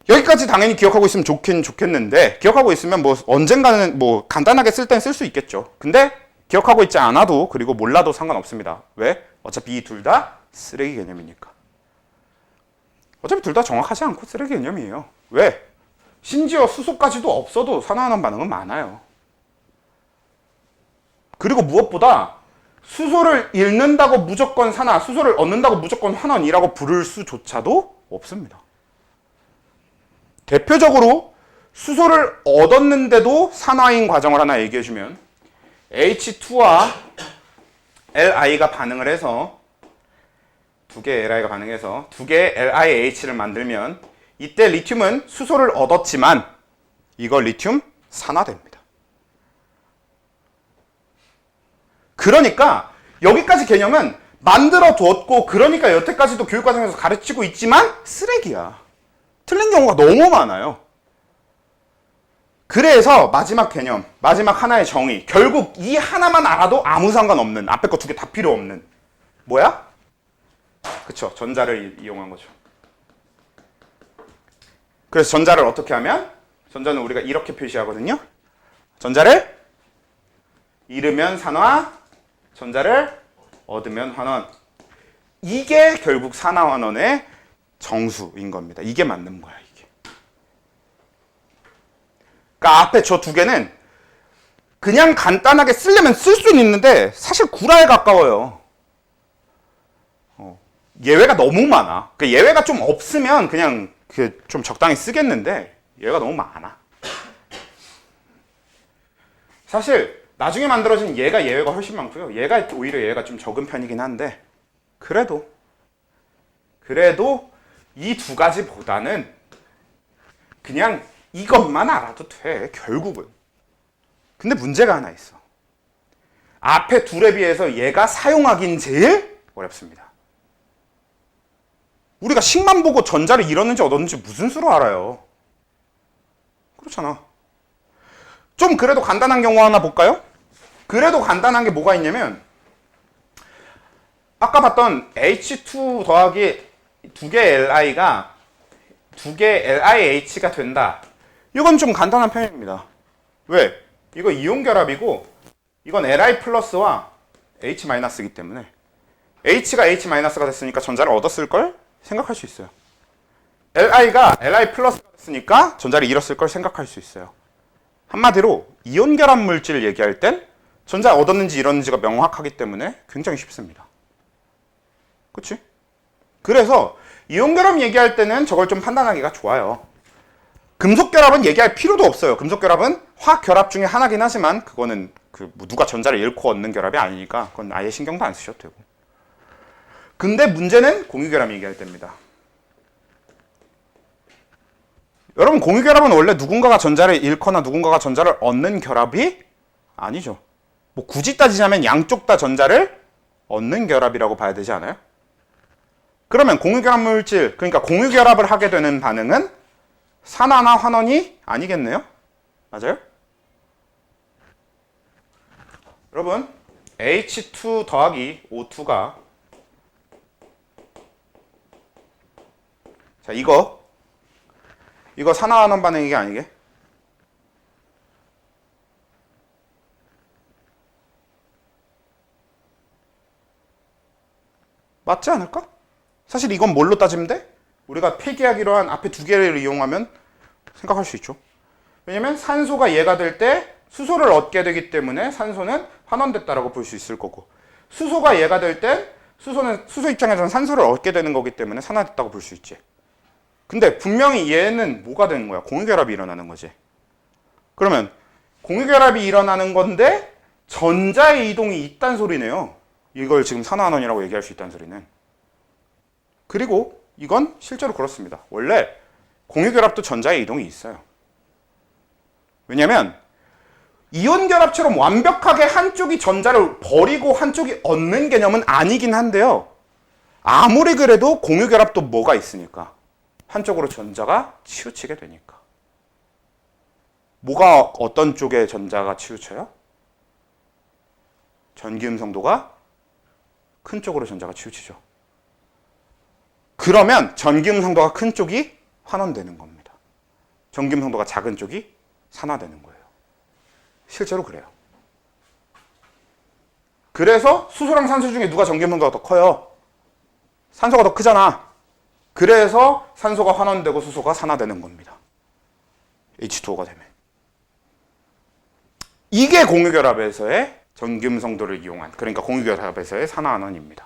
여기까지 당연히 기억하고 있으면 좋겠는데, 기억하고 있으면 뭐 언젠가는 뭐 간단하게 쓸 땐 쓸 수 있겠죠. 근데 기억하고 있지 않아도, 그리고 몰라도 상관없습니다. 왜? 어차피 이 둘 다 쓰레기 개념이니까. 어차피 둘 다 정확하지 않고 쓰레기 개념이에요. 왜? 심지어 수소까지도 없어도 산화환원 반응은 많아요. 그리고 무엇보다 수소를 잃는다고 무조건 산화, 수소를 얻는다고 무조건 환원이라고 부를 수조차도 없습니다. 대표적으로 수소를 얻었는데도 산화인 과정을 하나 얘기해주면, H2와 Li가 반응을 해서 두 개의 Li가 반응해서 두 개의 LiH를 만들면, 이때 리튬은 수소를 얻었지만 이걸 리튬 산화됩니다. 그러니까 여기까지 개념은 만들어 두었고, 그러니까 여태까지도 교육과정에서 가르치고 있지만 쓰레기야. 틀린 경우가 너무 많아요. 그래서 마지막 개념, 마지막 하나의 정의, 결국 이 하나만 알아도 아무 상관없는, 앞에 거 두 개 다 필요 없는, 뭐야? 그쵸, 전자를 이용한 거죠. 그래서 전자를 어떻게 하면? 전자는 우리가 이렇게 표시하거든요. 전자를 잃으면 산화, 전자를 얻으면 환원. 이게 결국 산화환원의 정수인 겁니다. 이게 맞는 거야, 이게. 그러니까 앞에 저 두 개는 그냥 간단하게 쓰려면 쓸 수는 있는데 사실 구라에 가까워요. 예외가 너무 많아. 그 예외가 좀 없으면 그냥 좀 적당히 쓰겠는데 얘가 너무 많아. 사실 나중에 만들어진 얘가 예외가 훨씬 많고요. 얘가 오히려 예외가 좀 적은 편이긴 한데, 그래도 이 두 가지보다는 그냥 이것만 알아도 돼, 결국은. 근데 문제가 하나 있어. 앞에 둘에 비해서 얘가 사용하긴 제일 어렵습니다. 우리가 식만 보고 전자를 잃었는지 얻었는지 무슨 수로 알아요? 그렇잖아. 좀 그래도 간단한 경우 하나 볼까요? 그래도 간단한 게 뭐가 있냐면, 아까 봤던 H2 더하기 두 개 Li가 두 개 LiH가 된다. 이건 좀 간단한 편입니다. 왜? 이거 이온 결합이고 이건 Li 플러스와 H 마이너스이기 때문에 H가 H 마이너스가 됐으니까 전자를 얻었을걸 생각할 수 있어요. Li가 Li 플러스가 됐으니까 전자를 잃었을 걸 생각할 수 있어요. 한마디로 이온 결합 물질을 얘기할 땐 전자 얻었는지 잃었는지가 명확하기 때문에 굉장히 쉽습니다. 그치? 그래서 이온 결합 얘기할 때는 저걸 좀 판단하기가 좋아요. 금속 결합은 얘기할 필요도 없어요. 금속 결합은 화학 결합 중에 하나긴 하지만 그거는 뭐 누가 전자를 잃고 얻는 결합이 아니니까 그건 아예 신경도 안 쓰셔도 되고. 근데 문제는 공유결합 얘기할 때입니다. 여러분, 공유결합은 원래 누군가가 전자를 잃거나 누군가가 전자를 얻는 결합이 아니죠. 뭐 굳이 따지자면 양쪽 다 전자를 얻는 결합이라고 봐야 되지 않아요? 그러면 공유결합 물질, 그러니까 공유결합을 하게 되는 반응은 산화나 환원이 아니겠네요? 맞아요? 여러분, H2 더하기 O2가 자, 이거 산화환원 반응이게 아니게? 맞지 않을까? 사실 이건 뭘로 따지면 돼? 우리가 폐기하기로 한 앞에 두 개를 이용하면 생각할 수 있죠. 왜냐면 산소가 얘가 될 때 수소를 얻게 되기 때문에 산소는 환원됐다라고 볼 수 있을 거고, 수소가 얘가 될 때 수소 입장에서는 산소를 얻게 되는 거기 때문에 산화됐다고 볼 수 있지. 근데 분명히 얘는 뭐가 되는 거야? 공유결합이 일어나는 거지. 그러면 공유결합이 일어나는 건데 전자의 이동이 있단 소리네요. 이걸 지금 산화환원이라고 얘기할 수 있다는 소리는. 그리고 이건 실제로 그렇습니다. 원래 공유결합도 전자의 이동이 있어요. 왜냐면 이온결합처럼 완벽하게 한쪽이 전자를 버리고 한쪽이 얻는 개념은 아니긴 한데요. 아무리 그래도 공유결합도 뭐가 있으니까. 한쪽으로 전자가 치우치게 되니까. 뭐가 어떤 쪽에 전자가 치우쳐요? 전기음성도가 큰 쪽으로 전자가 치우치죠. 그러면 전기음성도가 큰 쪽이 환원되는 겁니다. 전기음성도가 작은 쪽이 산화되는 거예요. 실제로 그래요. 그래서 수소랑 산소 중에 누가 전기음성도가 더 커요? 산소가 더 크잖아. 그래서 산소가 환원되고 수소가 산화되는 겁니다. H2O가 되면. 이게 공유결합에서의 전기음성도를 이용한, 그러니까 공유결합에서의 산화환원입니다.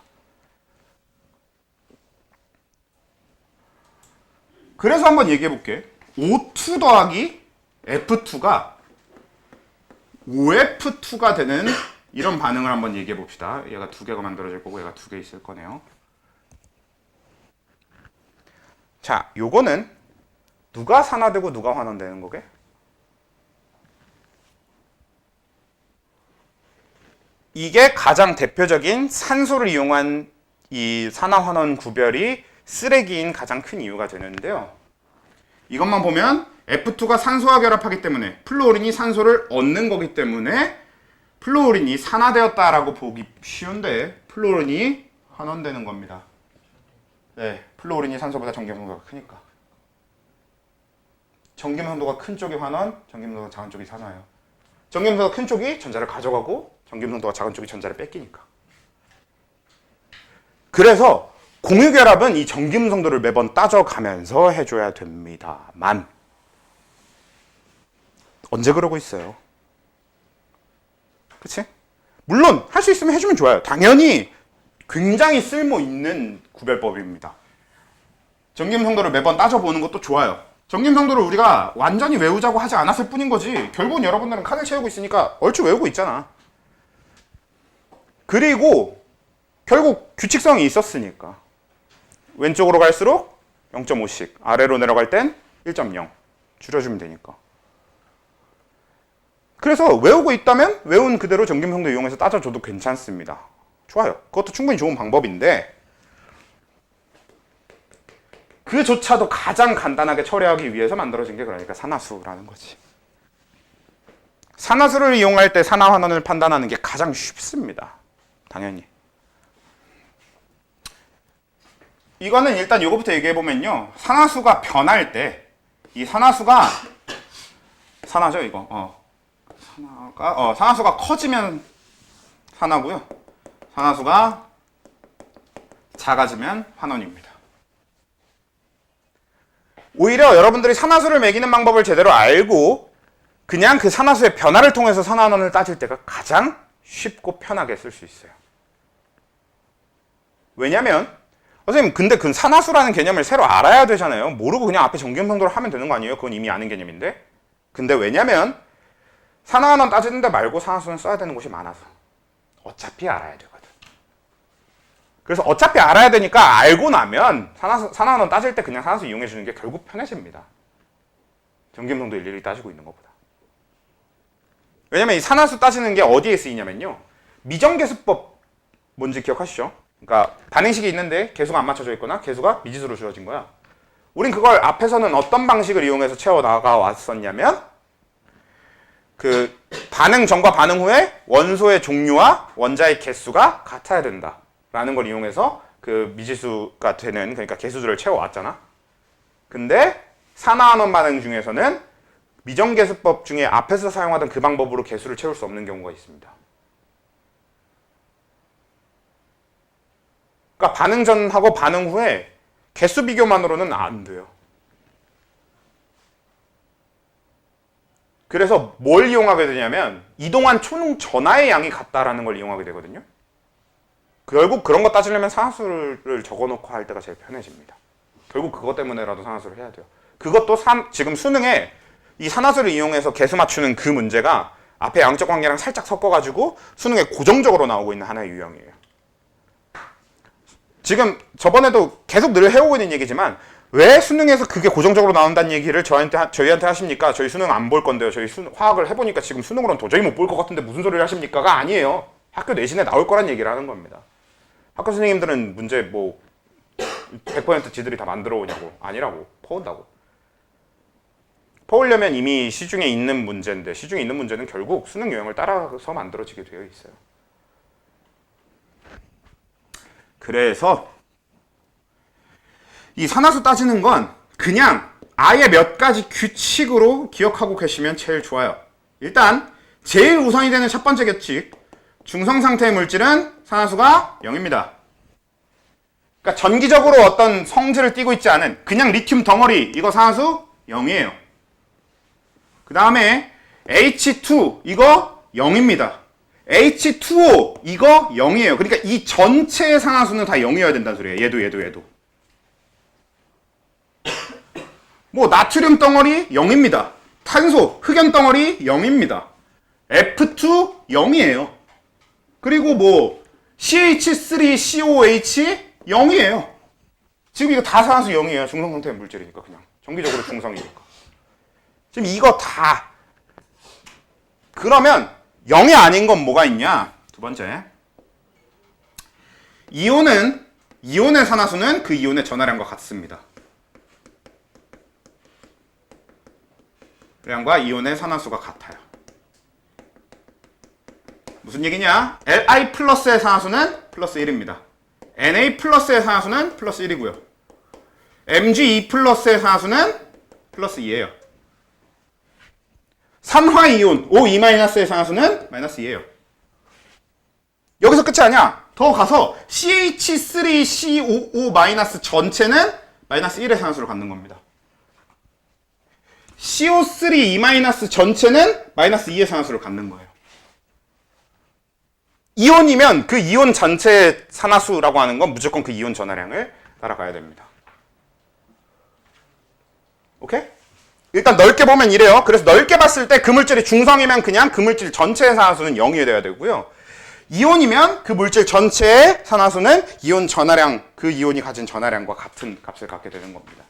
그래서 한번 얘기해 볼게. O2 더하기 F2가 OF2가 되는 이런 반응을 한번 얘기해 봅시다. 얘가 두 개가 만들어질 거고 얘가 두 개 있을 거네요. 자, 요거는 누가 산화되고 누가 환원되는 거게? 이게 가장 대표적인 산소를 이용한 이 산화환원 구별이 쓰레기인 가장 큰 이유가 되는데요. 이것만 보면 F2가 산소와 결합하기 때문에 플루오린이 산소를 얻는 거기 때문에 플루오린이 산화되었다라고 보기 쉬운데 플루오린이 환원되는 겁니다. 네, 플루오린이 산소보다 전기음성도가 크니까. 전기음성도가 큰 쪽이 환원, 전기음성도가 작은 쪽이 산화예요. 전기음성도가 큰 쪽이 전자를 가져가고 전기음성도가 작은 쪽이 전자를 뺏기니까. 그래서 공유결합은 이 전기음성도를 매번 따져가면서 해줘야 됩니다만 언제 그러고 있어요? 그치? 물론 할 수 있으면 해주면 좋아요. 당연히 굉장히 쓸모있는 구별법입니다. 전기음성도를 매번 따져보는 것도 좋아요. 전기음성도를 우리가 완전히 외우자고 하지 않았을 뿐인 거지 결국은 여러분들은 칸을 채우고 있으니까 얼추 외우고 있잖아. 그리고 결국 규칙성이 있었으니까 왼쪽으로 갈수록 0.5씩 아래로 내려갈 땐 1.0 줄여주면 되니까. 그래서 외우고 있다면 외운 그대로 전기음성도 이용해서 따져줘도 괜찮습니다. 좋아요. 그것도 충분히 좋은 방법인데 그조차도 가장 간단하게 처리하기 위해서 만들어진 게 그러니까 산화수라는 거지. 산화수를 이용할 때 산화환원을 판단하는 게 가장 쉽습니다. 당연히. 이거는 일단 이거부터 얘기해보면요. 산화수가 변할 때 이 산화수가 산화죠 이거. 산화수가 커지면 산화고요. 산화수가 작아지면 환원입니다. 오히려 여러분들이 산화수를 매기는 방법을 제대로 알고 그냥 그 산화수의 변화를 통해서 산화환원을 따질 때가 가장 쉽고 편하게 쓸 수 있어요. 왜냐면 선생님 근데 그 산화수라는 개념을 새로 알아야 되잖아요. 모르고 그냥 앞에 전기음성도를 하면 되는 거 아니에요? 그건 이미 아는 개념인데. 근데 왜냐면 산화환원 따지는 데 말고 산화수는 써야 되는 곳이 많아서 어차피 알아야 되거든. 그래서 어차피 알아야 되니까 알고 나면 산화환원 따질 때 그냥 산화수 이용해 주는 게 결국 편해집니다. 전기음성도 일일이 따지고 있는 것보다. 왜냐면 이 산화수 따지는 게 어디에 쓰이냐면요. 미정계수법 뭔지 기억하시죠? 그러니까 반응식이 있는데 계수가 안 맞춰져 있거나 계수가 미지수로 주어진 거야. 우린 그걸 앞에서는 어떤 방식을 이용해서 채워 나가 왔었냐면 그 반응 전과 반응 후에 원소의 종류와 원자의 개수가 같아야 된다라는 걸 이용해서 그 미지수가 되는 그러니까 개수들을 채워 왔잖아. 근데 산화환원 반응 중에서는 미정계수법 중에 앞에서 사용하던 그 방법으로 개수를 채울 수 없는 경우가 있습니다. 그러니까 반응 전하고 반응 후에 개수 비교만으로는 안 돼요. 그래서 뭘 이용하게 되냐면 이동한 초능 전하의 양이 같다라는 걸 이용하게 되거든요. 결국 그런 거 따지려면 산화수를 적어놓고 할 때가 제일 편해집니다. 결국 그것 때문에라도 산화수를 해야 돼요. 그것도 지금 수능에 이 산화수를 이용해서 개수 맞추는 그 문제가 앞에 양적 관계랑 살짝 섞어가지고 수능에 고정적으로 나오고 있는 하나의 유형이에요. 지금 저번에도 계속 늘 해오고 있는 얘기지만 왜 수능에서 그게 고정적으로 나온다는 얘기를 저희한테 하십니까? 저희 수능 안 볼 건데요. 저희 화학을 해보니까 지금 수능으로는 도저히 못 볼 것 같은데 무슨 소리를 하십니까가 아니에요. 학교 내신에 나올 거란 얘기를 하는 겁니다. 학교 선생님들은 문제 뭐 100% 지들이 다 만들어 오냐고. 아니라고. 퍼온다고. 퍼오려면 이미 시중에 있는 문제인데 시중에 있는 문제는 결국 수능 유형을 따라서 만들어지게 되어 있어요. 그래서 이 산화수 따지는 건 그냥 아예 몇 가지 규칙으로 기억하고 계시면 제일 좋아요. 일단 제일 우선이 되는 첫 번째 규칙, 중성 상태의 물질은 산화수가 0입니다. 그러니까 전기적으로 어떤 성질을 띠고 있지 않은 그냥 리튬 덩어리, 이거 산화수 0이에요. 그 다음에 H2 이거 0입니다. H2O 이거 0이에요. 그러니까 이 전체의 산화수는 다 0이어야 된다는 소리예요. 얘도. 뭐 나트륨 덩어리 0입니다. 탄소, 흑연 덩어리 0입니다. F2 0이에요. 그리고 뭐 CH3COH 0이에요. 지금 이거 다 산화수 0이에요. 중성 상태의 물질이니까 그냥. 정기적으로 중성이니까. 지금 이거 다. 그러면 0이 아닌 건 뭐가 있냐? 두 번째. 이온의 산화수는 그 이온의 전하량과 같습니다. 량과 이온의 산화수가 같아요. 무슨 얘기냐? Li 플러스의 산화수는 플러스 1입니다. Na 플러스의 산화수는 플러스 1이고요. Mg2 플러스의 산화수는 플러스 2예요. 산화이온 O2-의 산화수는 마이너스 2예요. 여기서 끝이 아니야. 더 가서 CH3COO- 전체는 마이너스 1의 산화수를 갖는 겁니다. CO3E- 전체는 마이너스 2의 산화수를 갖는 거예요. 이온이면 그 이온 전체 산화수라고 하는 건 무조건 그 이온 전하량을 따라가야 됩니다. 오케이? 일단 넓게 보면 이래요. 그래서 넓게 봤을 때 그 물질이 중성이면 그냥 그 물질 전체의 산화수는 0이 돼야 되고요. 이온이면 그 물질 전체의 산화수는 이온 전하량, 그 이온이 가진 전하량과 같은 값을 갖게 되는 겁니다.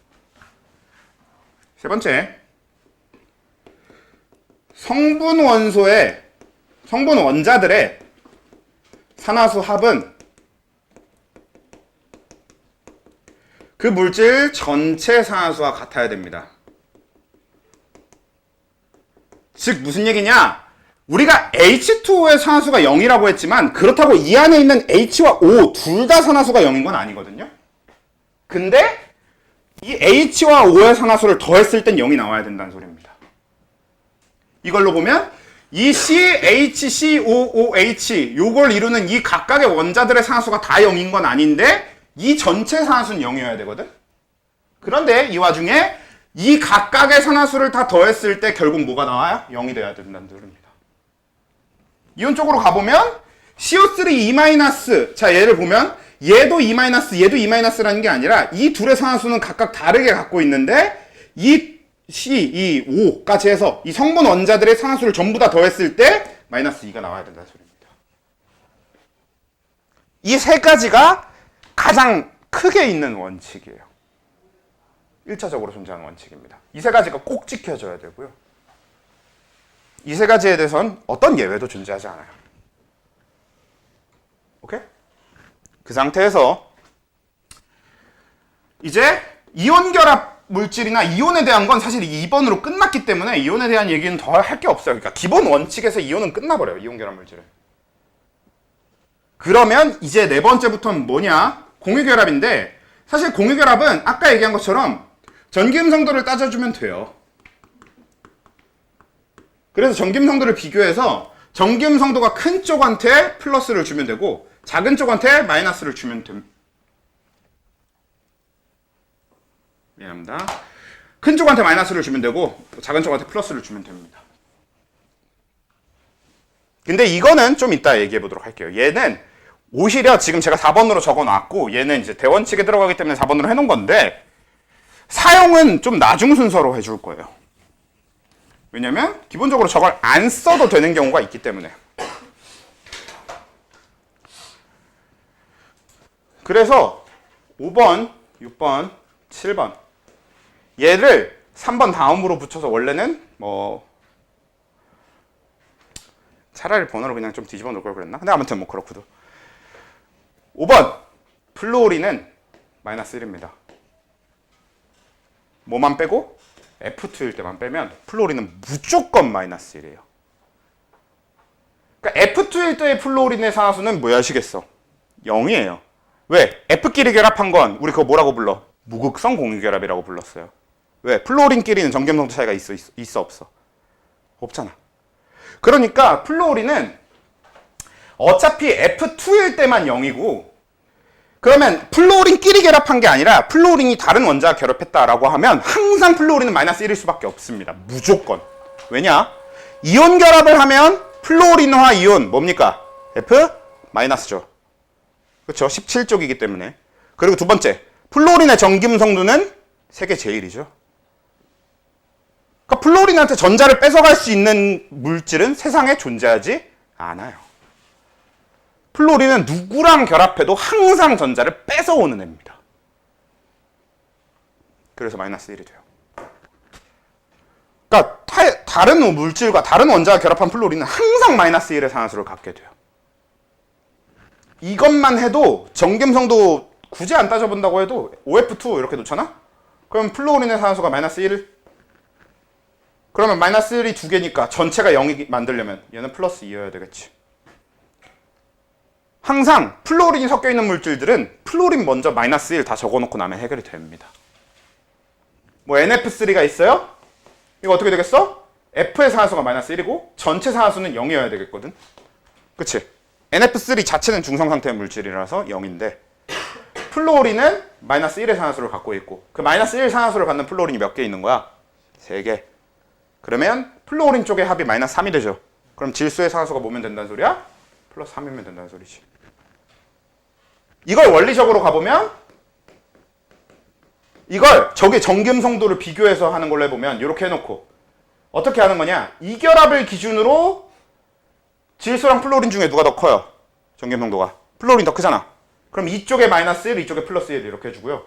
세 번째. 성분 원자들의 산화수 합은 그 물질 전체 산화수와 같아야 됩니다. 즉 무슨 얘기냐? 우리가 H2O의 산화수가 0이라고 했지만 그렇다고 이 안에 있는 H와 O 둘 다 산화수가 0인 건 아니거든요. 근데 이 H와 O의 산화수를 더했을 땐 0이 나와야 된다는 소리입니다. 이걸로 보면 이 CHCOOH 요걸 이루는 이 각각의 원자들의 산화수가 다 0인 건 아닌데 이 전체 산화수는 0이어야 되거든. 그런데 이 와중에 이 각각의 산화수를 다 더했을 때 결국 뭐가 나와요? 0이 돼야 된다는 소리입니다. 이온 쪽으로 가보면 CO3E-, 자 얘를 보면 얘도 E-, 얘도 E-라는 게 아니라 이 둘의 산화수는 각각 다르게 갖고 있는데 이 C, 이 O까지 해서 이 성분 원자들의 산화수를 전부 다 더했을 때 마이너스 2가 나와야 된다는 소리입니다. 이 세 가지가 가장 크게 있는 원칙이에요. 1차적으로 존재하는 원칙입니다. 이 세 가지가 꼭 지켜져야 되고요. 이 세 가지에 대해서는 어떤 예외도 존재하지 않아요. 오케이? 그 상태에서 이제 이온 결합 물질이나 이온에 대한 건 사실 2번으로 끝났기 때문에 이온에 대한 얘기는 더 할 게 없어요. 그러니까 기본 원칙에서 이온은 끝나버려요. 이온 결합 물질은. 그러면 이제 네 번째부터는 뭐냐? 공유결합인데 사실 공유결합은 아까 얘기한 것처럼 전기음성도를 따져주면 돼요. 그래서 전기음성도를 비교해서 전기음성도가 큰 쪽한테 플러스를 주면 되고 작은 쪽한테 마이너스를 주면 됩니다. 미안합니다. 큰 쪽한테 마이너스를 주면 되고 작은 쪽한테 플러스를 주면 됩니다. 근데 이거는 좀 이따 얘기해 보도록 할게요. 얘는 오히려 지금 제가 4번으로 적어놨고 얘는 이제 대원칙에 들어가기 때문에 4번으로 해놓은 건데 사용은 좀 나중 순서로 해줄 거예요. 왜냐면 기본적으로 저걸 안 써도 되는 경우가 있기 때문에. 그래서 5번, 6번, 7번 얘를 3번 다음으로 붙여서 원래는 뭐 차라리 번호를 그냥 좀 뒤집어 놓을 걸 그랬나? 근데 아무튼 뭐 그렇고도 5번 플루오린은 마이너스 1입니다. 뭐만 빼고? F2일 때만 빼면 플루오린은 무조건 마이너스 1이에요. 그러니까 F2일 때의 플루오린의 산화수는 뭐야 하시겠어? 0이에요. 왜? F끼리 결합한 건 우리 그거 뭐라고 불러? 무극성 공유결합이라고 불렀어요. 왜? 플루오린끼리는 전기음성도 차이가 있어 없어? 없잖아. 그러니까 플루오린은 어차피 F2일 때만 0이고 그러면 플루오린끼리 결합한 게 아니라 플루오린이 다른 원자와 결합했다라고 하면 항상 플루오린은 마이너스 1일 수밖에 없습니다. 무조건. 왜냐? 이온 결합을 하면 플루오린화 이온 뭡니까? F 마이너스죠. 그렇죠? 17쪽이기 때문에. 그리고 두 번째, 플루오린의 전기음성도는 세계 제일이죠. 그러니까 플루오린한테 전자를 뺏어갈 수 있는 물질은 세상에 존재하지 않아요. 플루오린은 누구랑 결합해도 항상 전자를 뺏어오는 애입니다. 그래서 마이너스 1이 돼요. 그러니까 다른 물질과 다른 원자와 결합한 플루오린은 항상 마이너스 1의 산화수를 갖게 돼요. 이것만 해도 전기음성도 굳이 안 따져본다고 해도 OF2 이렇게 놓잖아? 그럼 플루오린의 산화수가 마이너스 1. 그러면 마이너스 1이 두 개니까 전체가 0이 만들려면 얘는 플러스 2여야 되겠지. 항상 플루오린이 섞여 있는 물질들은 플루오린 먼저 마이너스 1 다 적어놓고 나면 해결이 됩니다. 뭐 NF3가 있어요? 이거 어떻게 되겠어? F의 산화수가 마이너스 1이고 전체 산화수는 0이어야 되겠거든. 그치? NF3 자체는 중성상태의 물질이라서 0인데 플루오린은 마이너스 1의 산화수를 갖고 있고 그 마이너스 1 산화수를 갖는 플루오린이 몇 개 있는 거야? 3개. 그러면 플루오린 쪽의 합이 마이너스 3이 되죠. 그럼 질소의 산화수가 뭐면 된다는 소리야? 플러스 3이면 된다는 소리지. 이걸 원리적으로 가보면 이걸 저기 전기음성도를 비교해서 하는 걸로 해보면 이렇게 해놓고 어떻게 하는 거냐? 이 결합을 기준으로 질소랑 플루오린 중에 누가 더 커요? 전기음성도가. 플루오린 더 크잖아. 그럼 이쪽에 마이너스 1, 이쪽에 플러스 1 이렇게 해주고요.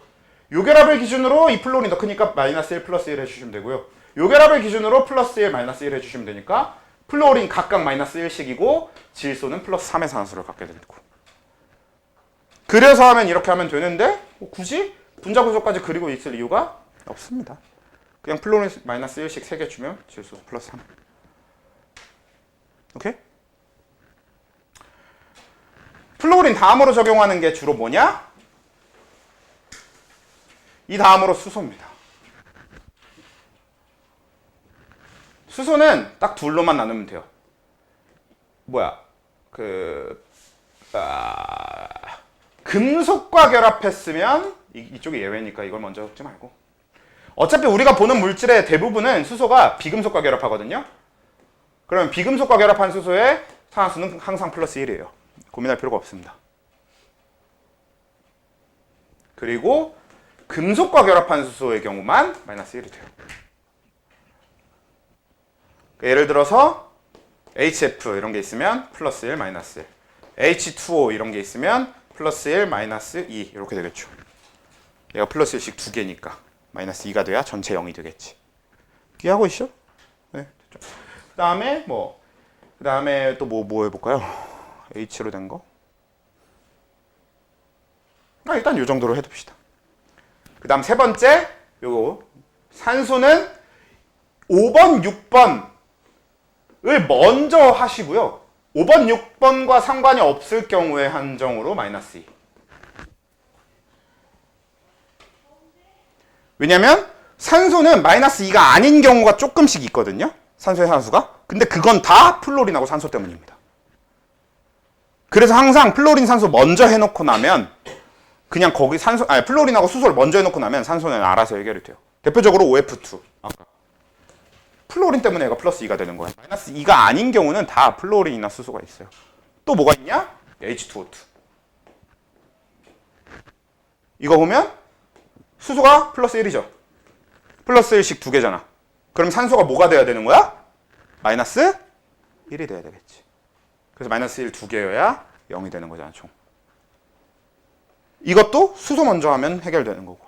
요 결합을 기준으로 이 플루오린 더 크니까 마이너스 1, 플러스 1 해주시면 되고요. 요 결합을 기준으로 플러스 1, 마이너스 1 해주시면 되니까 플루오린 각각 마이너스 1씩이고 질소는 플러스 3의 산화수를 갖게 되고. 그래서 하면 이렇게 하면 되는데 굳이 분자 구조까지 그리고 있을 이유가 없습니다. 그냥 플루오린 마이너스 1씩 3개 주면 질소 플러스 3. 오케이? 플루오린 다음으로 적용하는 게 주로 뭐냐? 이 다음으로 수소입니다. 수소는 딱 둘로만 나누면 돼요. 금속과 결합했으면 이쪽이 예외니까 이걸 먼저 적지 말고. 어차피 우리가 보는 물질의 대부분은 수소가 비금속과 결합하거든요. 그러면 비금속과 결합한 수소의 산화수는 항상 플러스 1이에요. 고민할 필요가 없습니다. 그리고 금속과 결합한 수소의 경우만 마이너스 1이 돼요. 예를 들어서 HF 이런 게 있으면 플러스 1, 마이너스 1. H2O 이런 게 있으면 플러스 1, 마이너스 2 이렇게 되겠죠. 얘가 플러스 1씩 두 개니까 마이너스 2가 돼야 전체 0이 되겠지. 이해하고 있죠? 네, 됐죠. 그 다음에 그 다음에 또 뭐 해볼까요? H로 된 거? 일단 이 정도로 해둡시다. 그 다음 세 번째, 요거. 산소는 5번, 6번을 먼저 하시고요. 5번, 6번과 상관이 없을 경우에 한정으로 -2. 왜냐면 산소는 -2가 아닌 경우가 조금씩 있거든요. 산소의 산수가. 근데 그건 다 플로린하고 산소 때문입니다. 그래서 항상 플로린 산소 먼저 해놓고 나면 그냥 거기 플로린하고 수소를 먼저 해놓고 나면 산소는 알아서 해결이 돼요. 대표적으로 OF2. 아까 플로린 때문에 얘가 +2가 되는 거예요. -2가 아닌 경우는 다 플로린이나 수소가 있어요. 또 뭐가 있냐? H2O2. 이거 보면 수소가 +1이죠. +1씩 두 개잖아. 그럼 산소가 뭐가 돼야 되는 거야? -1이 돼야 되겠지. 그래서 -1 두 개여야 0이 되는 거잖아, 총. 이것도 수소 먼저 하면 해결되는 거고.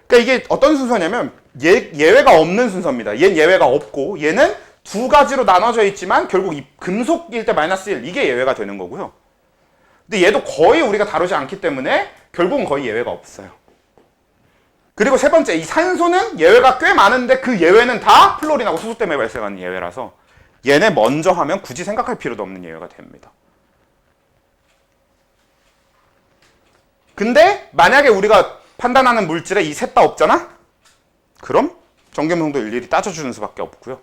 그러니까 이게 어떤 순서냐면 예외가 없는 순서입니다. 얘는 예외가 없고 얘는 두 가지로 나눠져 있지만 결국 이 금속일 때 -1 이게 예외가 되는 거고요. 근데 얘도 거의 우리가 다루지 않기 때문에 결국은 거의 예외가 없어요. 그리고 세 번째, 이 산소는 예외가 꽤 많은데 그 예외는 다 플로린하고 수소 때문에 발생하는 예외라서 얘네 먼저 하면 굳이 생각할 필요도 없는 예외가 됩니다. 근데 만약에 우리가 판단하는 물질에 이 셋 다 없잖아? 그럼 정제음성도 일일이 따져주는 수밖에 없고요.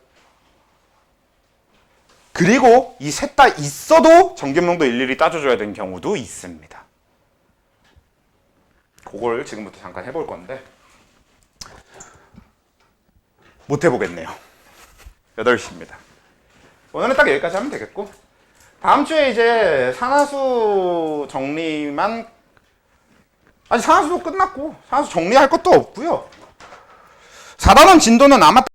그리고 이 셋 다 있어도 정제음성도 일일이 따져줘야 되는 경우도 있습니다. 그걸 지금부터 잠깐 해볼 건데 못 해보겠네요. 8시입니다. 오늘은 딱 여기까지 하면 되겠고 다음 주에 이제 산화수 정리만 아직 산화수도 끝났고 산화수 정리할 것도 없고요. 4단원 진도는 아마